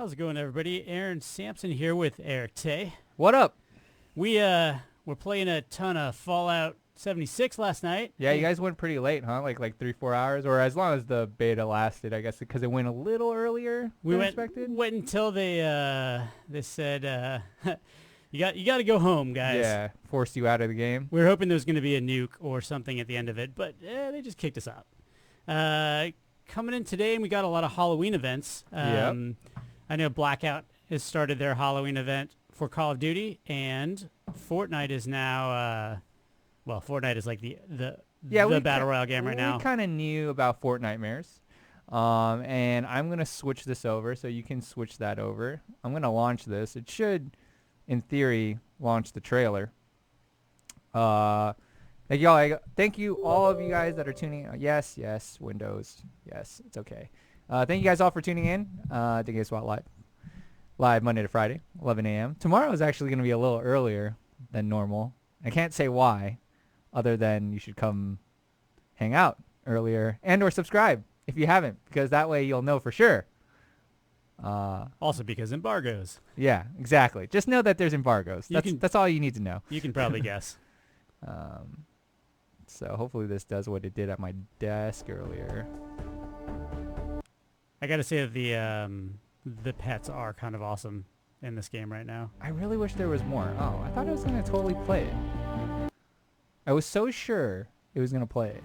How's it going, everybody? Aaron Sampson here with Eric Tay. What up? We were playing a ton of Fallout 76 last night. Yeah, you guys went pretty late, huh? Like 3-4 hours, or as long as the beta lasted, I guess, because it went a little earlier than expected. Went until they said you got to go home, guys. Yeah, forced you out of the game. We were hoping there was going to be a nuke or something at the end of it, but they just kicked us out. Coming in today, and we got a lot of Halloween events. Yep. I know Blackout has started their Halloween event for Call of Duty, and Fortnite is now, Fortnite is like the battle royale game right now. We kind of knew about Fortnitemares, and I'm going to switch this over so you can switch that over. I'm going to launch this. It should, in theory, launch the trailer. Thank you all of you guys that are tuning in. Yes, Windows. Yes, it's okay. Thank you guys all for tuning in to Game Spot Live Monday to Friday, 11 a.m. Tomorrow is actually going to be a little earlier than normal. I can't say why, other than you should come hang out earlier and or subscribe if you haven't, because that way you'll know for sure. Also because embargoes. Yeah, exactly. Just know that there's embargoes. That's all you need to know. You can probably guess. So hopefully this does what it did at my desk earlier. I gotta say that the pets are kind of awesome in this game right now. I really wish there was more. Oh, I thought I was gonna totally play it. I was so sure it was gonna play it.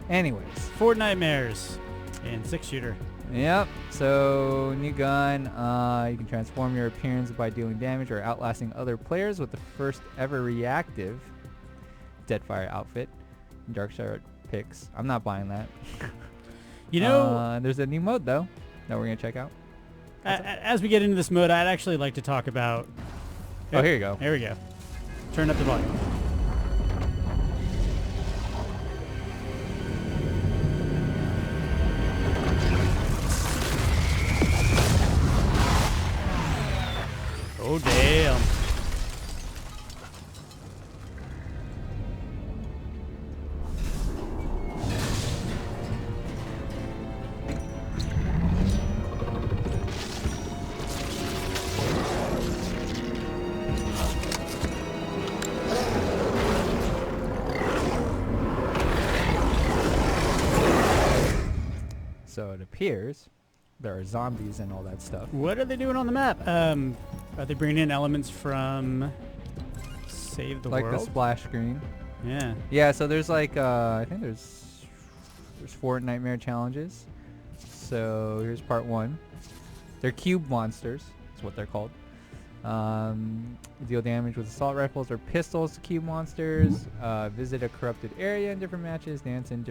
Anyways, Fortnitemares and 6-shooter. Yep. So new gun. You can transform your appearance by dealing damage or outlasting other players with the first ever reactive Deadfire outfit. Dark Shard picks. I'm not buying that. You know, there's a new mode though that we're gonna check out. As we get into this mode, I'd actually like to talk about. Oh, here you go. Here we go. Turn up the volume. Oh damn. So it appears there are zombies and all that stuff. What are they doing on the map? Are they bringing in elements from Save the World? Like the splash screen. Yeah. Yeah, so there's like, I think there's 4 nightmare challenges. So here's part 1. They're cube monsters, is what they're called. Deal damage with assault rifles or pistols to cube monsters. Visit a corrupted area in different matches. Dance in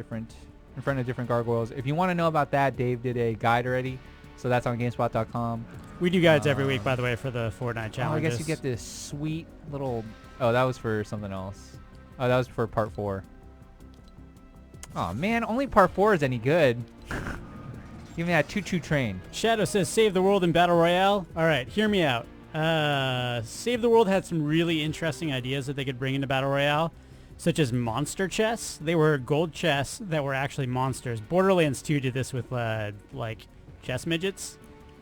front of different gargoyles. If you want to know about that, Dave did a guide already. So that's on GameSpot.com. We do guides every week, by the way, for the Fortnite challenges. I guess you get this sweet little... Oh, that was for something else. Oh, that was for part 4. Oh, man, only part 4 is any good. Give me that choo-choo train. Shadow says, Save the World in Battle Royale. All right, hear me out. Save the World had some really interesting ideas that they could bring into Battle Royale, such as monster chests. They were gold chests that were actually monsters. Borderlands 2 did this with, like, chest midgets.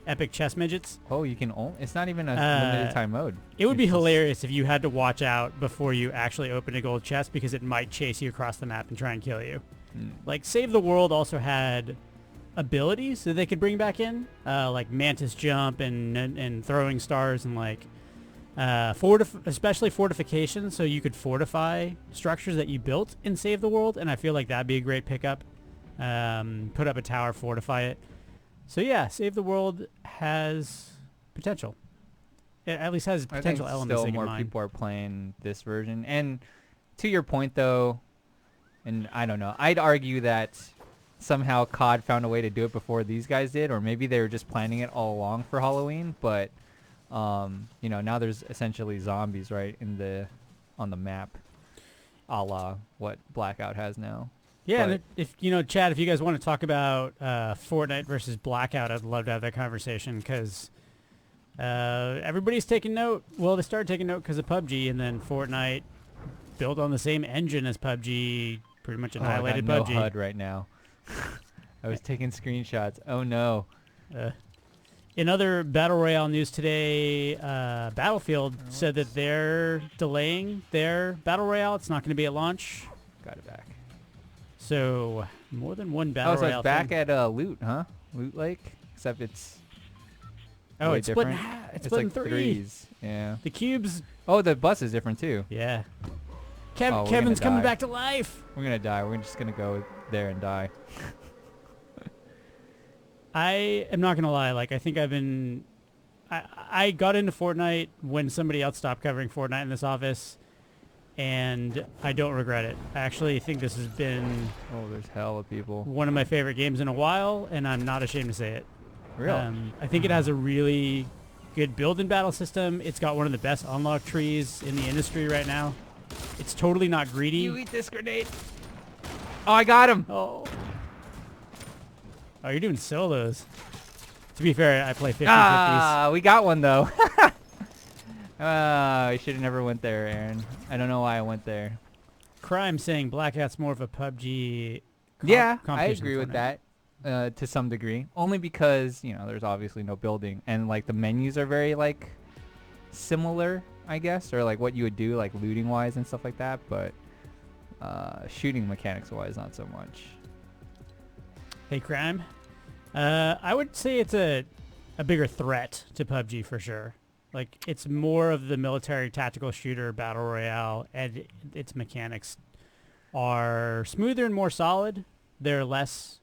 Epic chest midgets. Oh, you can only... It's not even a limited time mode. It would be hilarious if you had to watch out before you actually open a gold chest because it might chase you across the map and try and kill you. Like, Save the World also had abilities that they could bring back in, like Mantis Jump and throwing stars and, like, especially fortification, so you could fortify structures that you built in Save the World, and I feel like that'd be a great pickup. Put up a tower, fortify it. So yeah, Save the World has potential. It at least has potential elements. Still more people are playing this version. And to your point, though, and I don't know, I'd argue that somehow COD found a way to do it before these guys did, or maybe they were just planning it all along for Halloween. But you know, now there's essentially zombies right on the map, a la what Blackout has now. Yeah, and if you know, Chad, if you guys want to talk about Fortnite versus Blackout, I'd love to have that conversation because everybody's taking note. Well, they started taking note because of PUBG, and then Fortnite built on the same engine as PUBG, pretty much annihilated PUBG. No HUD right now. I was taking screenshots. Oh no. In other Battle Royale news today, Battlefield said that they're delaying their Battle Royale. It's not going to be at launch. Got it back. So more than one Battle Oh, so Royale it's back thing. at Loot, huh? Loot Lake? Except it's Oh, way it's split in different. half. It's It's split like in three. threes. Yeah. The cubes. Oh, the bus is different too. Yeah. Oh, we're gonna Kevin's coming die. back to life. We're gonna die. We're just gonna go there and die. I am not going to lie. Like, I think I got into Fortnite when somebody else stopped covering Fortnite in this office, and I don't regret it. I actually think this has been Oh, there's hell of people. one of my favorite games in a while, and I'm not ashamed to say it. Real. I think it has a really good build and battle system. It's got one of the best unlock trees in the industry right now. It's totally not greedy. You eat this grenade. Oh, I got him. Oh, you're doing solos. To be fair, I play 50-50s. Ah, we got one though. I should have never went there, Aaron. I don't know why I went there. Crime saying Blackout's more of a PUBG. Yeah, I competition agree than with Fortnite. that to some degree. Only because, there's obviously no building. And, like, the menus are very, like, similar, I guess. Or, like, what you would do, like, looting-wise and stuff like that. But shooting mechanics-wise, not so much. Hey, Crime. I would say it's a bigger threat to PUBG for sure. Like, it's more of the military tactical shooter battle royale, and its mechanics are smoother and more solid. They're less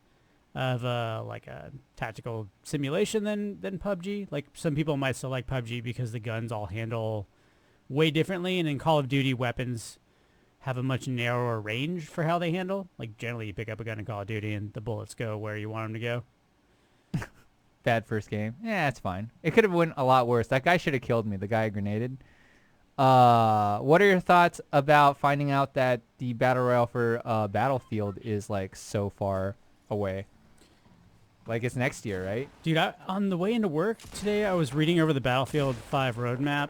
of a tactical simulation than PUBG. Like, some people might still like PUBG because the guns all handle way differently, and in Call of Duty, weapons have a much narrower range for how they handle. Like, generally, you pick up a gun in Call of Duty, and the bullets go where you want them to go. Bad first game. Yeah, it's fine. It could have went a lot worse. That guy should have killed me, the guy I grenaded. What are your thoughts about finding out that the Battle Royale for Battlefield is, like, so far away? Like, it's next year, right? Dude, on the way into work today, I was reading over the Battlefield 5 roadmap,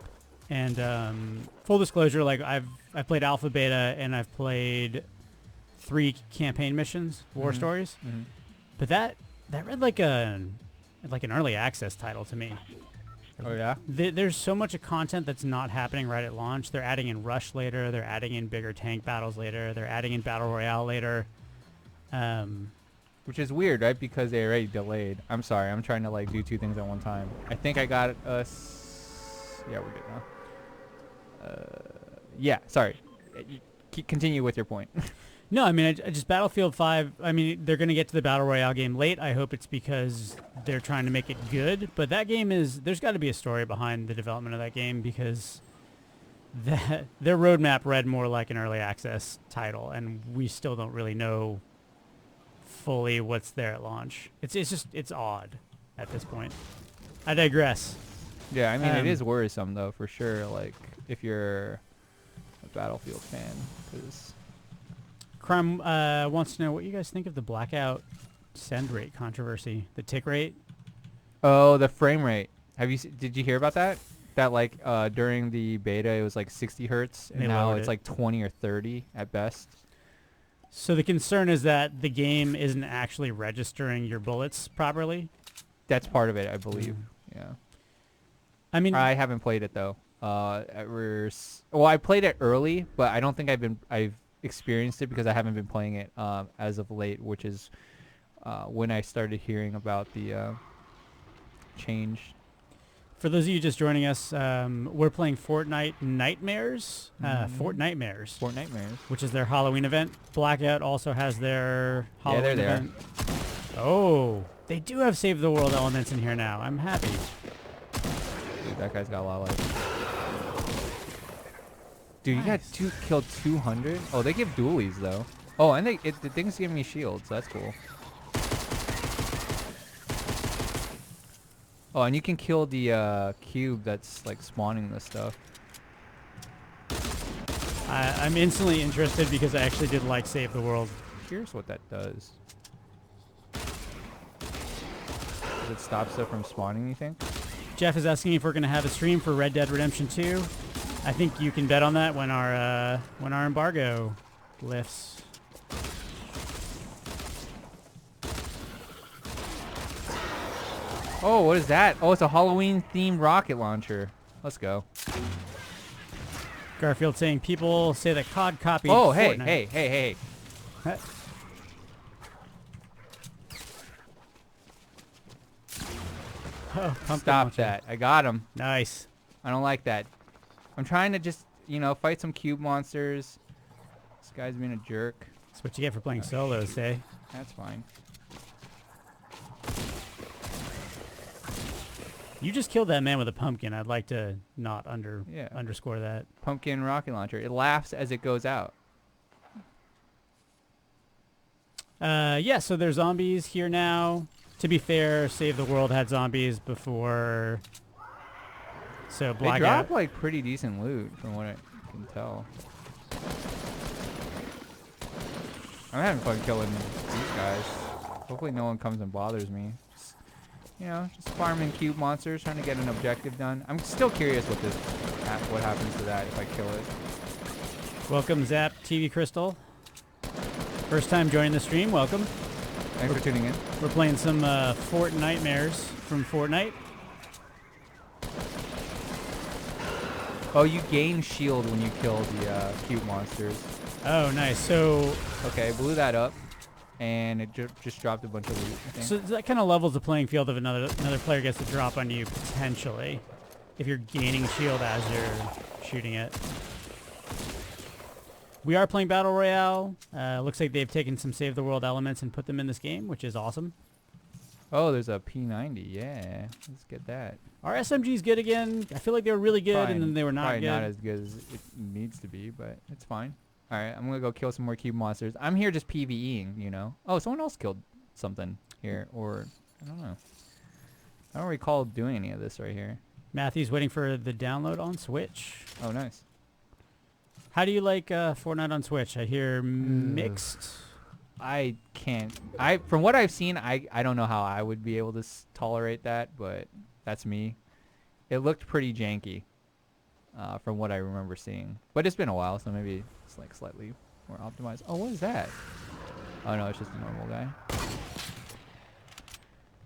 and full disclosure, like, I've played Alpha Beta, and I've played 3 campaign missions, war stories, but that read like an early access title to me. Oh, yeah? There's so much of content that's not happening right at launch. They're adding in Rush later. They're adding in bigger tank battles later. They're adding in Battle Royale later. Which is weird, right? Because they already delayed. I'm sorry. I'm trying to, like, do 2 things at one time. I think I got us. Yeah, we're good now. Yeah, sorry. Continue with your point. No, I mean, I just Battlefield 5, I mean, they're going to get to the Battle Royale game late. I hope it's because they're trying to make it good. But that game there's got to be a story behind the development of that game, because their roadmap read more like an early access title, and we still don't really know fully what's there at launch. It's odd at this point. I digress. Yeah, I mean, it is worrisome, though, for sure, like, if you're a Battlefield fan, because... Crime wants to know what you guys think of the blackout send rate controversy, the tick rate. Oh, the frame rate. Did you hear about that? That, like, during the beta, it was like 60 hertz, and They now lowered it's it. like 20 or 30 at best. So the concern is that the game isn't actually registering your bullets properly. That's part of it, I believe. Yeah. I mean, I haven't played it, though. Well, I played it early, but I don't think I've experienced it because I haven't been playing it as of late, which is when I started hearing about the change. for those of you just joining us, we're playing Fortnitemares, Fortnitemares, which is their Halloween event. Blackout also has their Halloween they're there. event. Oh, they do have Save the World elements in here now. I'm happy. Dude, that guy's got a lot of life. Dude, you got killed 200? Oh, they give dualies, though. Oh, and the thing's giving me shields. So that's cool. Oh, and you can kill the cube that's, like, spawning this stuff. I'm instantly interested because I actually did like Save the World. Here's what that does. Does it stop stuff from spawning, you think? Jeff is asking if we're going to have a stream for Red Dead Redemption 2. I think you can bet on that when our embargo lifts. Oh, what is that? Oh, it's a Halloween-themed rocket launcher. Let's go. Garfield saying people say that COD copied Oh, hey, Fortnite. hey. Huh? Oh, pumpkin Stop launcher. that. I got him. Nice. I don't like that. I'm trying to just, fight some cube monsters. This guy's being a jerk. That's what you get for playing solos, eh? That's fine. You just killed that man with a pumpkin. I'd like to not underscore that. Pumpkin rocket launcher. It laughs as it goes out. Yeah, so there's zombies here now. To be fair, Save the World had zombies before. So They drop like pretty decent loot from what I can tell. I'm having fun killing these guys. Hopefully no one comes and bothers me. Just farming cube monsters, trying to get an objective done. I'm still curious what happens to that if I kill it. Welcome, Zap TV Crystal. First time joining the stream, welcome. Thanks for tuning in. We're playing some Fortnitemares from Fortnite. Oh, you gain shield when you kill the cube monsters. Oh, nice. So Okay, blew that up, and it just dropped a bunch of loot, I think. So that kind of levels the playing field if another player gets to drop on you potentially, if you're gaining shield as you're shooting it. We are playing Battle Royale. Looks like they've taken some Save the World elements and put them in this game, which is awesome. Oh, there's a P90. Yeah, let's get that. Our SMG's good again. I feel like they were really good, and then they were not probably good. Not as good as it needs to be, but it's fine. All right, I'm gonna go kill some more cube monsters. I'm here just PvEing, Oh, someone else killed something here, or I don't know. I don't recall doing any of this right here. Matthew's waiting for the download on Switch. Oh, nice. How do you like Fortnite on Switch? I hear mixed. I can't. From what I've seen, I don't know how I would be able to tolerate that, but that's me. It looked pretty janky, from what I remember seeing. But it's been a while, so maybe it's like slightly more optimized. Oh, what is that? Oh no, it's just a normal guy.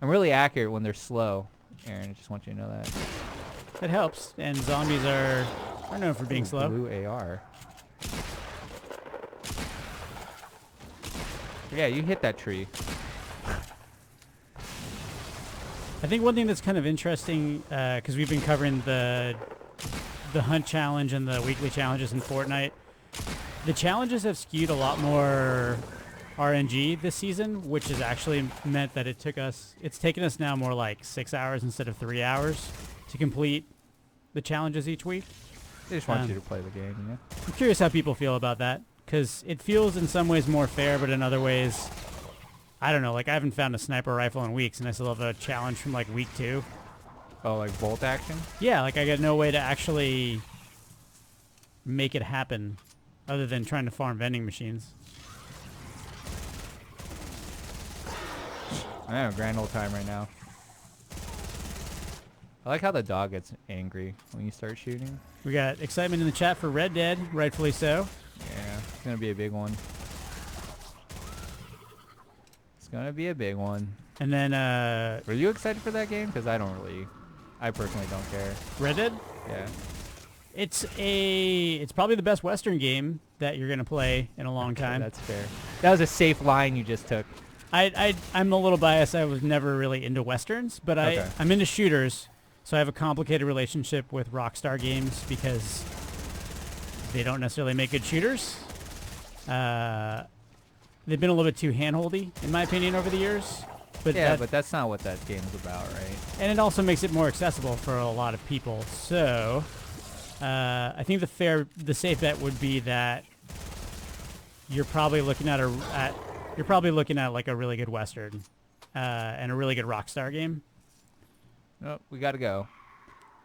I'm really accurate when they're slow, Aaron. I just want you to know that. It helps, and zombies are known for being slow. Blue AR. Yeah, you hit that tree. I think one thing that's kind of interesting, because we've been covering the hunt challenge and the weekly challenges in Fortnite, the challenges have skewed a lot more RNG this season, which has actually meant that it's taken us now more like 6 hours instead of 3 hours to complete the challenges each week. They just want you to play the game, I'm curious how people feel about that, because it feels in some ways more fair, but in other ways, I don't know. Like, I haven't found a sniper rifle in weeks, and I still have a challenge from like week 2. Oh, like bolt action? Yeah, like I got no way to actually make it happen other than trying to farm vending machines. I'm having a grand old time right now. I like how the dog gets angry when you start shooting. We got excitement in the chat for Red Dead, rightfully so. Yeah, it's going to be a big one. It's going to be a big one. And then, Were you excited for that game? Because I personally don't care. Red Dead? Yeah. It's probably the best Western game that you're going to play in a long time. That's fair. That was a safe line you just took. I'm a little biased. I was never really into Westerns, but I'm into shooters. So I have a complicated relationship with Rockstar games because they don't necessarily make good shooters. They've been a little bit too handholdy, in my opinion, over the years. But but that's not what that game's about, right? And it also makes it more accessible for a lot of people. So I think the safe bet would be that you're probably looking at like a really good Western and a really good Rockstar game. Oh, we gotta go.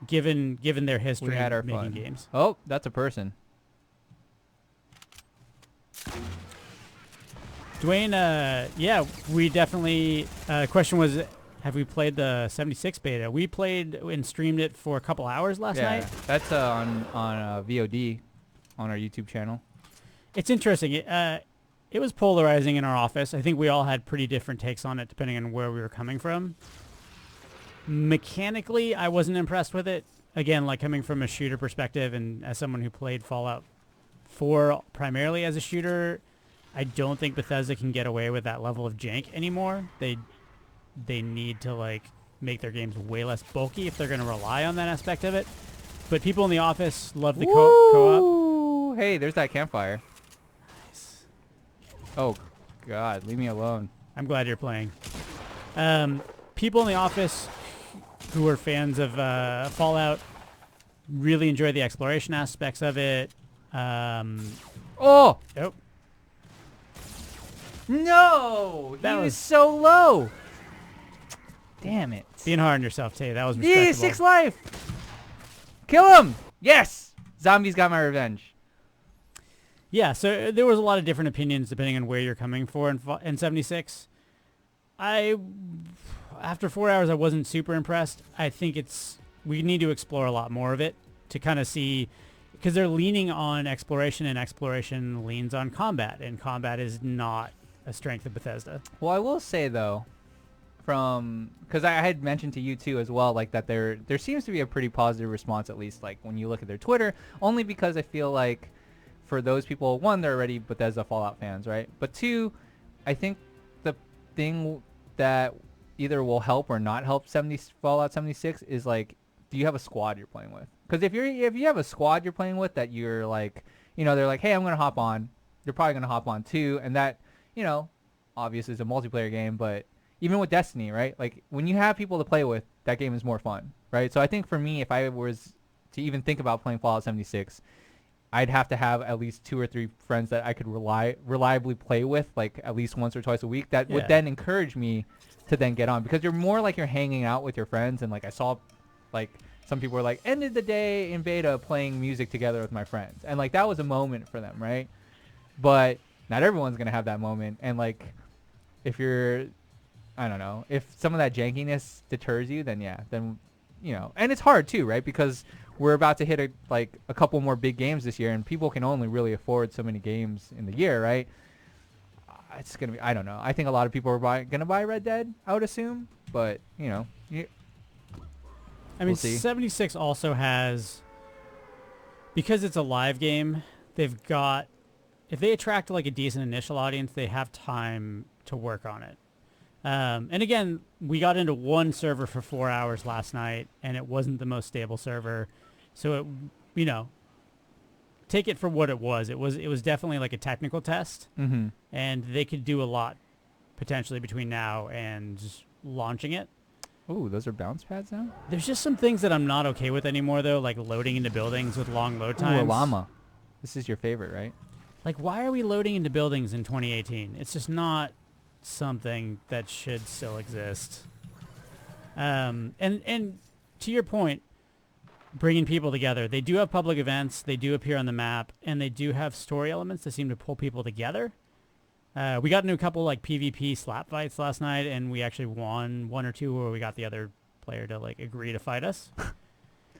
Given their history We had our of making fun. games. Oh, that's a person. Dwayne, yeah, we definitely, the question was, have we played the 76 beta? We played and streamed it for a couple hours last night. That's on VOD on our YouTube channel. It's interesting. It was polarizing in our office. I think we all had pretty different takes on it depending on where we were coming from. Mechanically, I wasn't impressed with it. Again, like coming from a shooter perspective and as someone who played Fallout 4 primarily as a shooter, I don't think Bethesda can get away with that level of jank anymore. They need to like make their games way less bulky if they're going to rely on that aspect of it. But people in the office love the co-op. Hey, there's that campfire. Nice. Oh, God, leave me alone. I'm glad you're playing. People in the office who are fans of Fallout really enjoy the exploration aspects of it. Oh! Nope. No! That He was was so low. Damn it. Being hard on yourself, Tay. That was respectable. Yeah, 6 life. Kill him. Yes. Zombies got my revenge. Yeah, so there was a lot of different opinions depending on where you're coming for in 76. After 4 hours, I wasn't super impressed. I think we need to explore a lot more of it to kind of see, because they're leaning on exploration, and exploration leans on combat, and combat is not a strength of Bethesda. Well, I will say though, because I had mentioned to you too as well, like that there seems to be a pretty positive response, at least like when you look at their Twitter, only because I feel like for those people, one, they're already Bethesda Fallout fans, right? But two, I think the thing that either will help or not help Fallout 76 is like, do you have a squad you're playing with? Because if you have a squad you're playing with that you're like, they're like, hey, I'm gonna hop on. You're probably gonna hop on too, and that, obviously it's a multiplayer game, but even with Destiny, right? Like when you have people to play with, that game is more fun, right? So I think for me, if I was to even think about playing Fallout 76, I'd have to have at least 2 or 3 friends that I could reliably play with, like at least once or twice a week. That would then encourage me to then get on, because you're more like you're hanging out with your friends. And like I saw, like some people were like, ended the day in beta playing music together with my friends, and like that was a moment for them, right? But not everyone's gonna have that moment, and like if you're, I don't know, if some of that jankiness deters you, then and it's hard too, right? Because we're about to hit a couple more big games this year, and people can only really afford so many games in the year, right? It's gonna be, I don't know. I think a lot of people are gonna buy Red Dead, I would assume, but I mean, 76 also has, because it's a live game, they've got, if they attract like a decent initial audience, they have time to work on it. And again, we got into one server for 4 hours last night, and it wasn't the most stable server. So it, take it for what it was. It was definitely like a technical test, and they could do a lot potentially between now and launching it. Ooh, those are bounce pads now? There's just some things that I'm not okay with anymore, though, like loading into buildings with long load times. Ooh, a llama. This is your favorite, right? Like, why are we loading into buildings in 2018? It's just not something that should still exist. And to your point, bringing people together, they do have public events, they do appear on the map, and they do have story elements that seem to pull people together. We got into a couple like PvP slap fights last night, and we actually won 1 or 2 where we got the other player to like agree to fight us.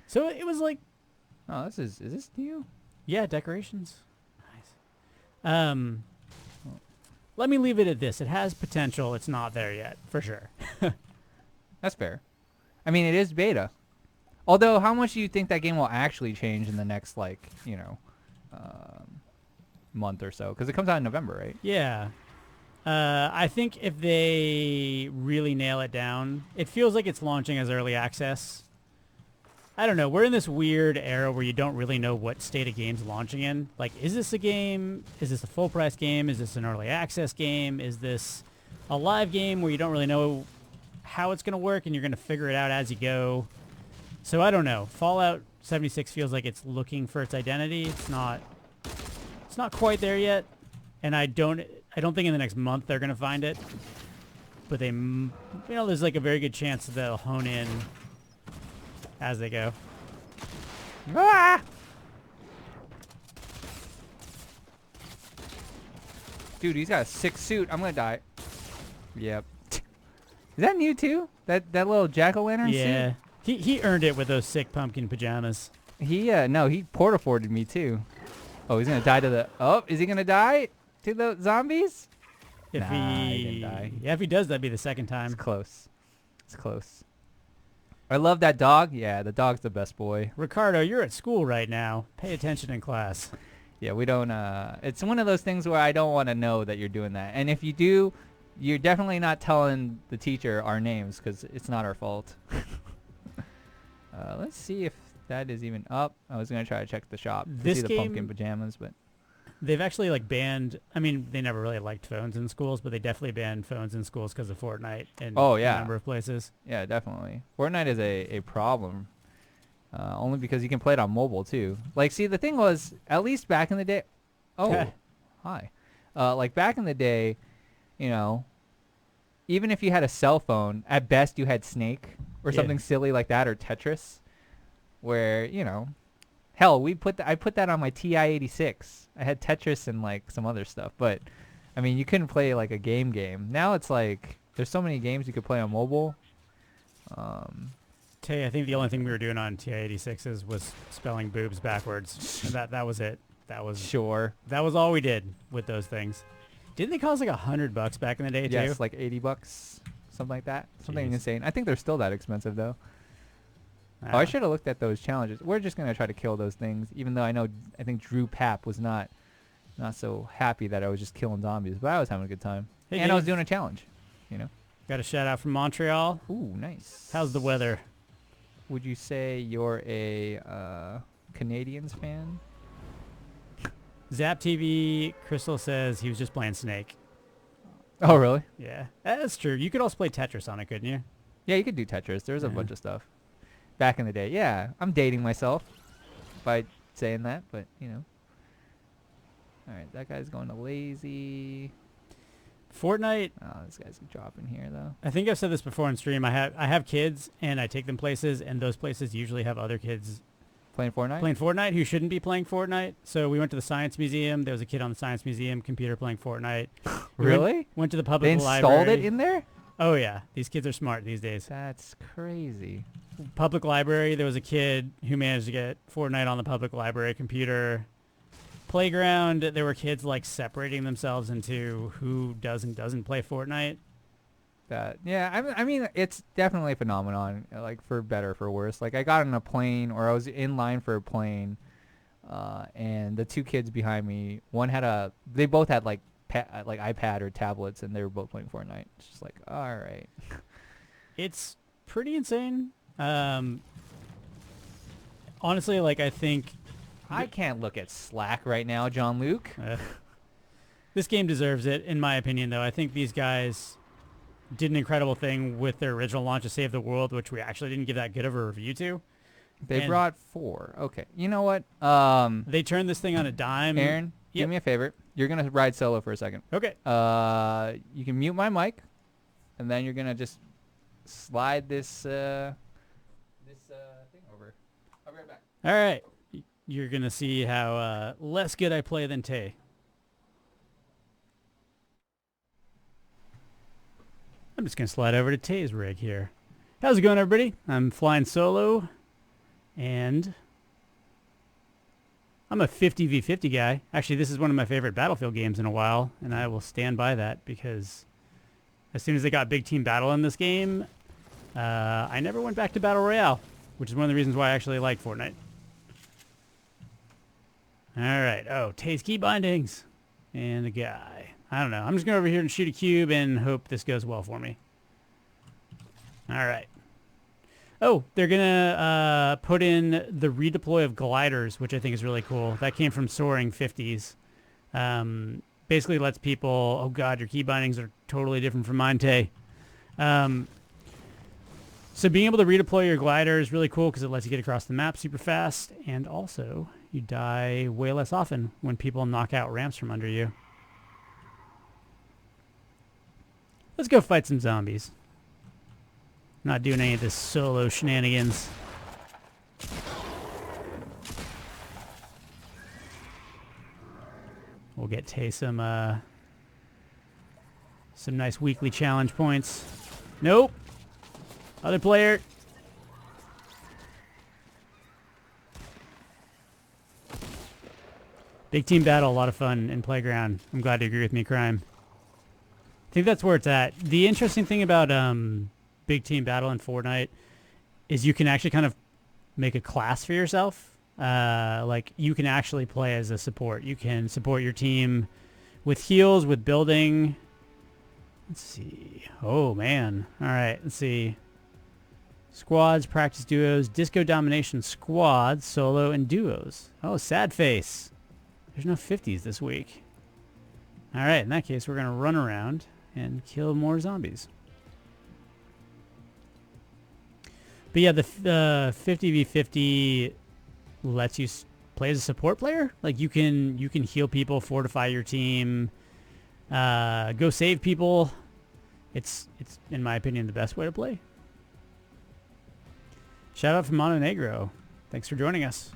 So it was like, oh, is this new? Yeah, decorations. Nice. Let me leave it at this. It has potential. It's not there yet, for sure. That's fair. I mean, it is beta. Although, how much do you think that game will actually change in the next, like, month or so? Because it comes out in November, right? Yeah. I think if they really nail it down, it feels like it's launching as early access. I don't know. We're in this weird era where you don't really know what state a game's launching in. Like, is this a game? Is this a full-price game? Is this an early access game? Is this a live game where you don't really know how it's going to work and you're going to figure it out as you go? So I don't know. Fallout 76 feels like it's looking for its identity. It's not quite there yet, and I don't think in the next month they're going to find it. But they, there's like a very good chance that they'll hone in as they go. Ah! Dude, he's got a sick suit. I'm gonna die. Yep. Is that new too? That little jack-o'-lantern suit? Yeah. He earned it with those sick pumpkin pajamas. No, he porta-forted me too. Oh, he's gonna die to the... Oh, is he gonna die to the zombies? He didn't die. Yeah, if he does, that'd be the second time. It's close. It's close. I love that dog. Yeah, the dog's the best boy. Ricardo, you're at school right now. Pay attention in class. Yeah, we don't. It's one of those things where I don't want to know that you're doing that. And if you do, you're definitely not telling the teacher our names because it's not our fault. Let's see if that is even up. I was gonna try to check the shop to This see the game- pumpkin pajamas, but They've actually like banned. I mean, they never really liked phones in schools, but they definitely banned phones in schools because of Fortnite in Oh, a yeah. number of places. yeah, definitely. Fortnite is a problem. Only because you can play it on mobile too. Like, see, the thing was, at least back in the day. Oh, hi. Like back in the day, you know, even if you had a cell phone, at best you had Snake or Yeah. something silly like that, or Tetris, where hell, I put that on my TI-86. I had Tetris and like some other stuff, but I mean, you couldn't play like a game. Now it's like there's so many games you could play on mobile. Tay, I think the only thing we were doing on TI-86s was spelling boobs backwards. And that was it. That was Sure. That was all we did with those things. Didn't they cost like $100 back in the day too? Yes, like $80, something like that. Something Jeez. insane. I think they're still that expensive though. Ah. Oh, I should have looked at those challenges. We're just gonna try to kill those things, even though I think Drew Papp was not so happy that I was just killing zombies, but I was having a good time, Hey, and I was Dave. doing a challenge. Got a shout out from Montreal. Ooh, nice. How's the weather? Would you say you're a Canadians fan? Zap TV Crystal says he was just playing Snake. Oh, really? Yeah, that's true. You could also play Tetris on it, couldn't you? Yeah, you could do Tetris. There's a Yeah. bunch of stuff back in the day. Yeah, I'm dating myself by saying that, but All right, that guy's going to lazy. Fortnite. Oh, this guy's dropping here though. I think I've said this before on stream. I have kids and I take them places, and those places usually have other kids Playing Fortnite? playing Fortnite who shouldn't be playing Fortnite. So we went to the Science Museum. There was a kid on the Science Museum computer playing Fortnite. We Really? Went to the They public installed library. it in there? Oh yeah, these kids are smart these days. That's crazy. Public library. There was a kid who managed to get Fortnite on the public library computer. Playground. There were kids like separating themselves into who does and doesn't play Fortnite. I mean, it's definitely a phenomenon, like for better, for worse. Like I got on a plane, or I was in line for a plane, and the two kids behind me, they both had like iPad or tablets, and they were both playing Fortnite. It's just like, all right. It's pretty insane. Honestly, like I think I can't look at Slack right now, John Luke. this game deserves it, in my opinion. Though I think these guys did an incredible thing with their original launch of Save the World, which we actually didn't give that good of a review to. They And- brought 4. Okay. You know what? They turned this thing on a dime. Aaron, Yep. do me a favor. You're going to ride solo for a second. Okay. You can mute my mic, and then you're going to just slide this thing over. I'll be right back. All right. You're going to see how less good I play than Tay. I'm just going to slide over to Tay's rig here. How's it going, everybody? I'm flying solo, and I'm a 50v50 guy. Actually, this is one of my favorite Battlefield games in a while, and I will stand by that because as soon as they got big team battle in this game, I never went back to Battle Royale, which is one of the reasons why I actually like Fortnite. All right. Oh, Tay's key bindings. And a guy. I don't know. I'm just going over here and shoot a cube and hope this goes well for me. All right. Oh, they're going to put in the redeploy of gliders, which I think is really cool. That came from Soaring 50s. Basically lets people... Oh, God, your key bindings are totally different from mine, Tay. So being able to redeploy your glider is really cool because it lets you get across the map super fast. And also, you die way less often when people knock out ramps from under you. Let's go fight some zombies. Not doing any of this solo shenanigans. We'll get Tay some nice weekly challenge points. Nope. Other player. Big team battle, a lot of fun in Playground. I'm glad you agree with me, Crime. I think that's where it's at. The interesting thing about big team battle in Fortnite is you can actually kind of make a class for yourself. Like you can actually play as a support. You can support your team with heals, with building. Let's see. Oh man. All right. Let's see. Squads, practice duos, disco domination squads, solo, and duos. Oh, sad face. There's no 50s this week. All right. In that case, we're going to run around and kill more zombies. But yeah, the 50v50 lets you play as a support player. Like you can heal people, fortify your team, go save people. It's in my opinion the best way to play. Shout out from Montenegro. Thanks for joining us.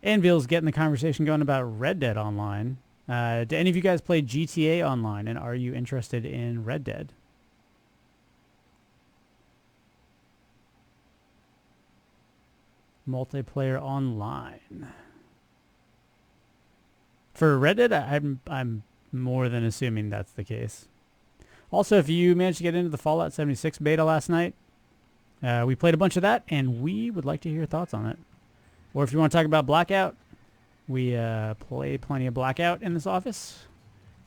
Anvil's getting the conversation going about Red Dead Online. Do any of you guys play GTA Online, and are you interested in Red Dead? Multiplayer online. For Red Dead, I'm more than assuming that's the case. Also, if you managed to get into the Fallout 76 beta last night, we played a bunch of that, and we would like to hear your thoughts on it. Or if you want to talk about Blackout, we play plenty of Blackout in this office.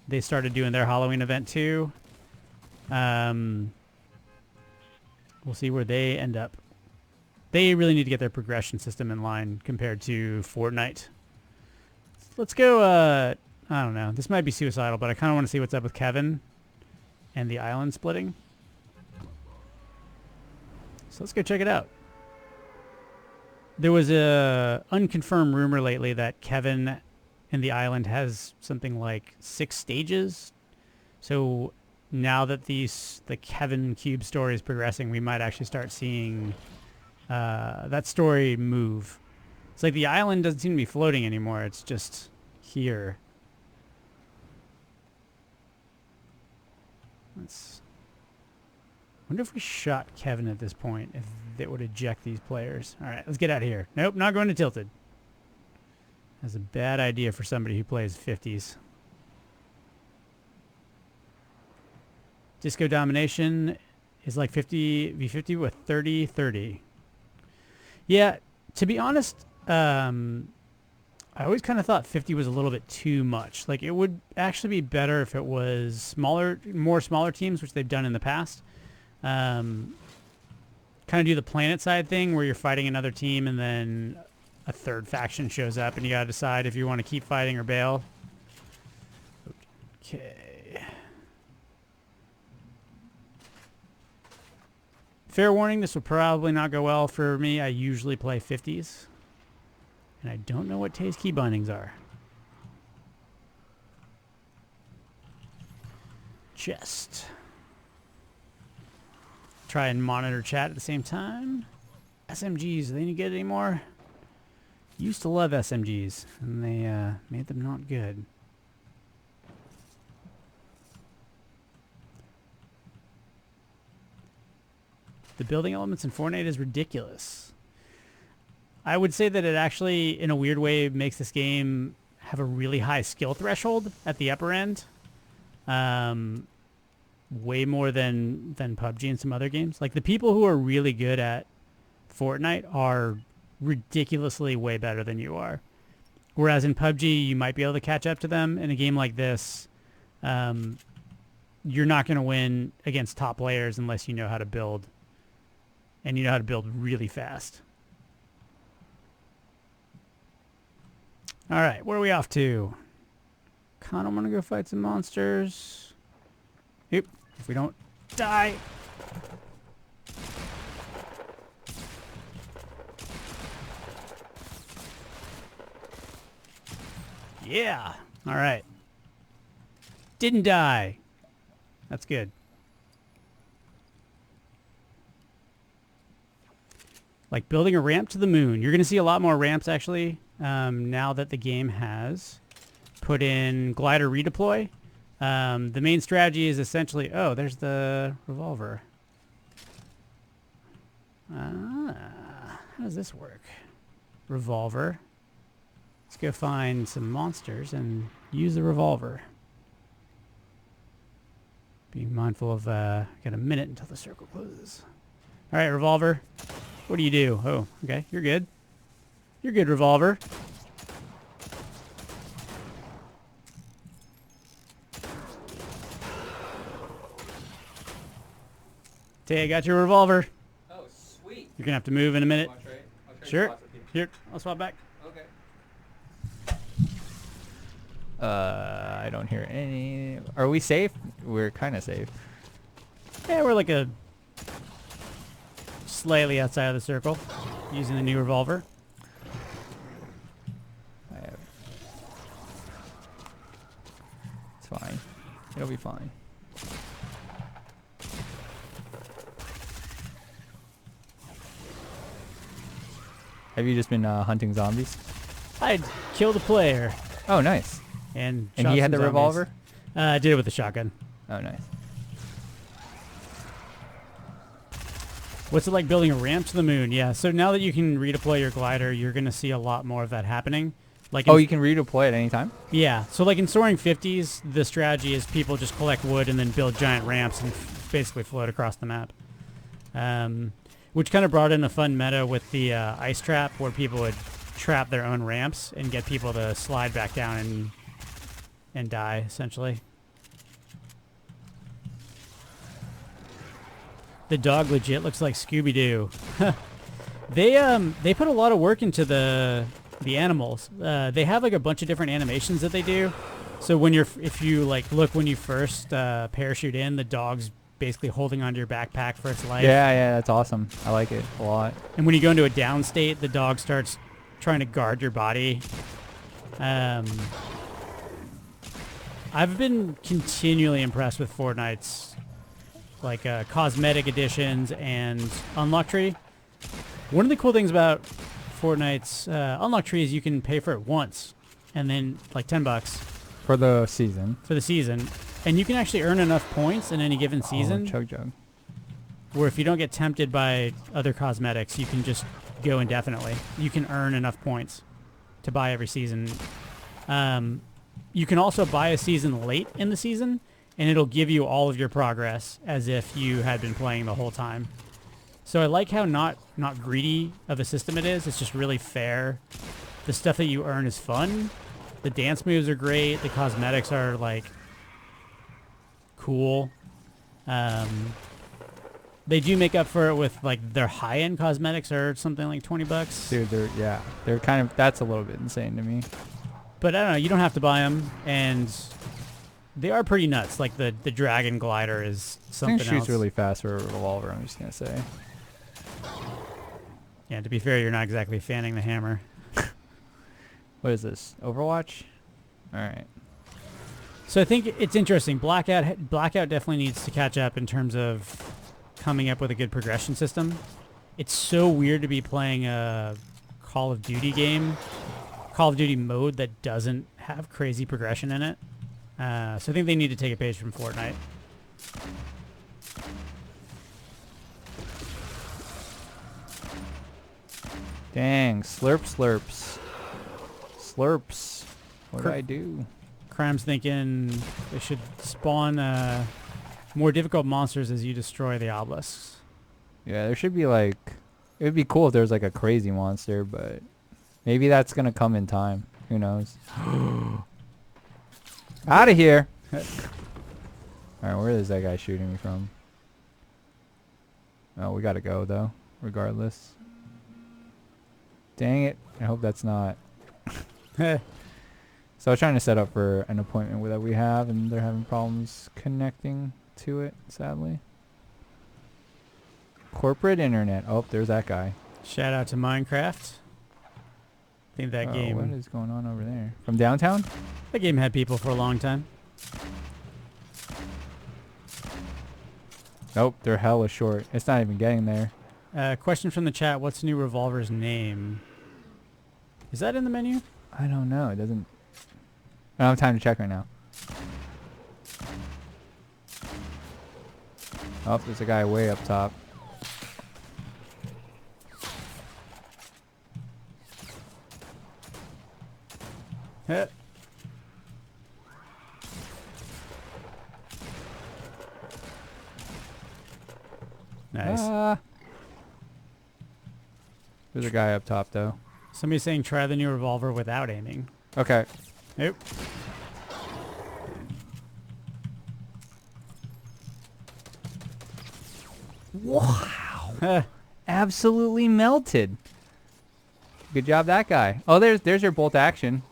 They started doing their Halloween event too. We'll see where they end up. They really need to get their progression system in line compared to Fortnite. Let's go, I don't know. This might be suicidal, but I kind of want to see what's up with Kevin and the island splitting. So let's go check it out. There was a unconfirmed rumor lately that Kevin and the island has something like 6 stages. So now that the Kevin Cube story is progressing, we might actually start seeing that story move. It's like the island doesn't seem to be floating anymore. It's just here. Wonder if we shot Kevin at this point, if it would eject these players. All right, let's get out of here. Nope, not going to Tilted. That's a bad idea for somebody who plays 50s. Disco domination is like 50v50 with 30-30. Yeah, to be honest, I always kind of thought 50 was a little bit too much. Like, it would actually be better if it was more smaller teams, which they've done in the past. Kind of do the planet side thing where you're fighting another team and then a third faction shows up and you got to decide if you want to keep fighting or bail. Okay. Fair warning, this will probably not go well for me. I usually play 50s. And I don't know what Tay's key bindings are. Chest. Try and monitor chat at the same time. SMGs, do they any good anymore? Used to love SMGs, and they made them not good. The building elements in Fortnite is ridiculous. I would say that it actually, in a weird way, makes this game have a really high skill threshold at the upper end. Way more than PUBG and some other games. Like, the people who are really good at Fortnite are ridiculously way better than you are. Whereas in PUBG, you might be able to catch up to them. In a game like this, you're not going to win against top players unless you know how to build. And you know how to build really fast. All right, where are we off to? Kind of want to go fight some monsters. Yep, if we don't die. Yeah, all right. Didn't die. That's good. Like building a ramp to the moon. You're going to see a lot more ramps, actually, now that the game has put in glider redeploy. The main strategy is essentially... Oh, there's the revolver. How does this work? Revolver. Let's go find some monsters and use the revolver. Be mindful of, got a minute until the circle closes. All right, Revolver. What do you do? Oh, okay. You're good. You're good, Revolver. Tay, I got your Revolver. Oh, sweet. You're going to have to move in a minute. I'll trade Sure. Here, I'll swap back. Okay. I don't hear any. Are we safe? We're kind of safe. Yeah, we're like a slightly outside of the circle using the new Revolver. It's fine. It'll be fine. Have you just been hunting zombies? I killed a player. Oh, nice. And he shot had the some zombies. revolver? I did it with the shotgun. Oh, nice. What's it like building a ramp to the moon? Yeah, so now that you can redeploy your glider, you're going to see a lot more of that happening. Like Oh, you can redeploy at any time? Yeah, so like in Soaring 50s, the strategy is people just collect wood and then build giant ramps and basically float across the map. Which kind of brought in a fun meta with the ice trap where people would trap their own ramps and get people to slide back down and die, essentially. The dog legit looks like Scooby-Doo. They put a lot of work into the animals. They have like a bunch of different animations that they do. So when if you like look when you first parachute in, the dog's basically holding onto your backpack for its life. Yeah, that's awesome. I like it a lot. And when you go into a down state, the dog starts trying to guard your body. I've been continually impressed with Fortnite's like cosmetic additions and unlock tree. One of the cool things about Fortnite's unlock tree is you can pay for it once and then like $10 For the season. for the season. And you can actually earn enough points in any given season Oh, chug jug. where if you don't get tempted by other cosmetics, you can just go indefinitely. You can earn enough points to buy every season. You can also buy a season late in the season, and it'll give you all of your progress as if you had been playing the whole time. So I like how not greedy of a system it is. It's just really fair. The stuff that you earn is fun. The dance moves are great. The cosmetics are like cool. They do make up for it with like their high-end cosmetics are something like $20. Dude, they're kind of, that's a little bit insane to me. But I don't know, you don't have to buy them, and they are pretty nuts. Like the dragon glider is something I think it shoots else. really fast for a revolver, I'm just going to say. Yeah, to be fair, you're not exactly fanning the hammer. What is this? Overwatch? Alright. So I think it's interesting. Blackout definitely needs to catch up in terms of coming up with a good progression system. It's so weird to be playing a Call of Duty game, Call of Duty mode that doesn't have crazy progression in it. So I think they need to take a page from Fortnite. Dang, slurps. Slurps. What did I do? Crime's thinking they should spawn more difficult monsters as you destroy the obelisks. Yeah, there should be like, it would be cool if there was like a crazy monster, but maybe that's going to come in time. Who knows? Out of here. Alright, where is that guy shooting me from? Oh, we got to go though, regardless. Dang it. I hope that's not. So I was trying to set up for an appointment that we have, and they're having problems connecting to it, sadly. Corporate internet. Oh, there's that guy. Shout out to Minecraft. I think that game. What is going on over there? From downtown? That game had people for a long time. Nope, they're hella short. It's not even getting there. Question from the chat: what's new revolver's name? Is that in the menu? I don't know. It doesn't. I don't have time to check right now. Oh, there's a guy way up top. Nice. There's a guy up top, though. Somebody's saying try the new revolver without aiming. Okay. Nope. Wow. Absolutely melted. Good job, that guy. Oh, there's your bolt action.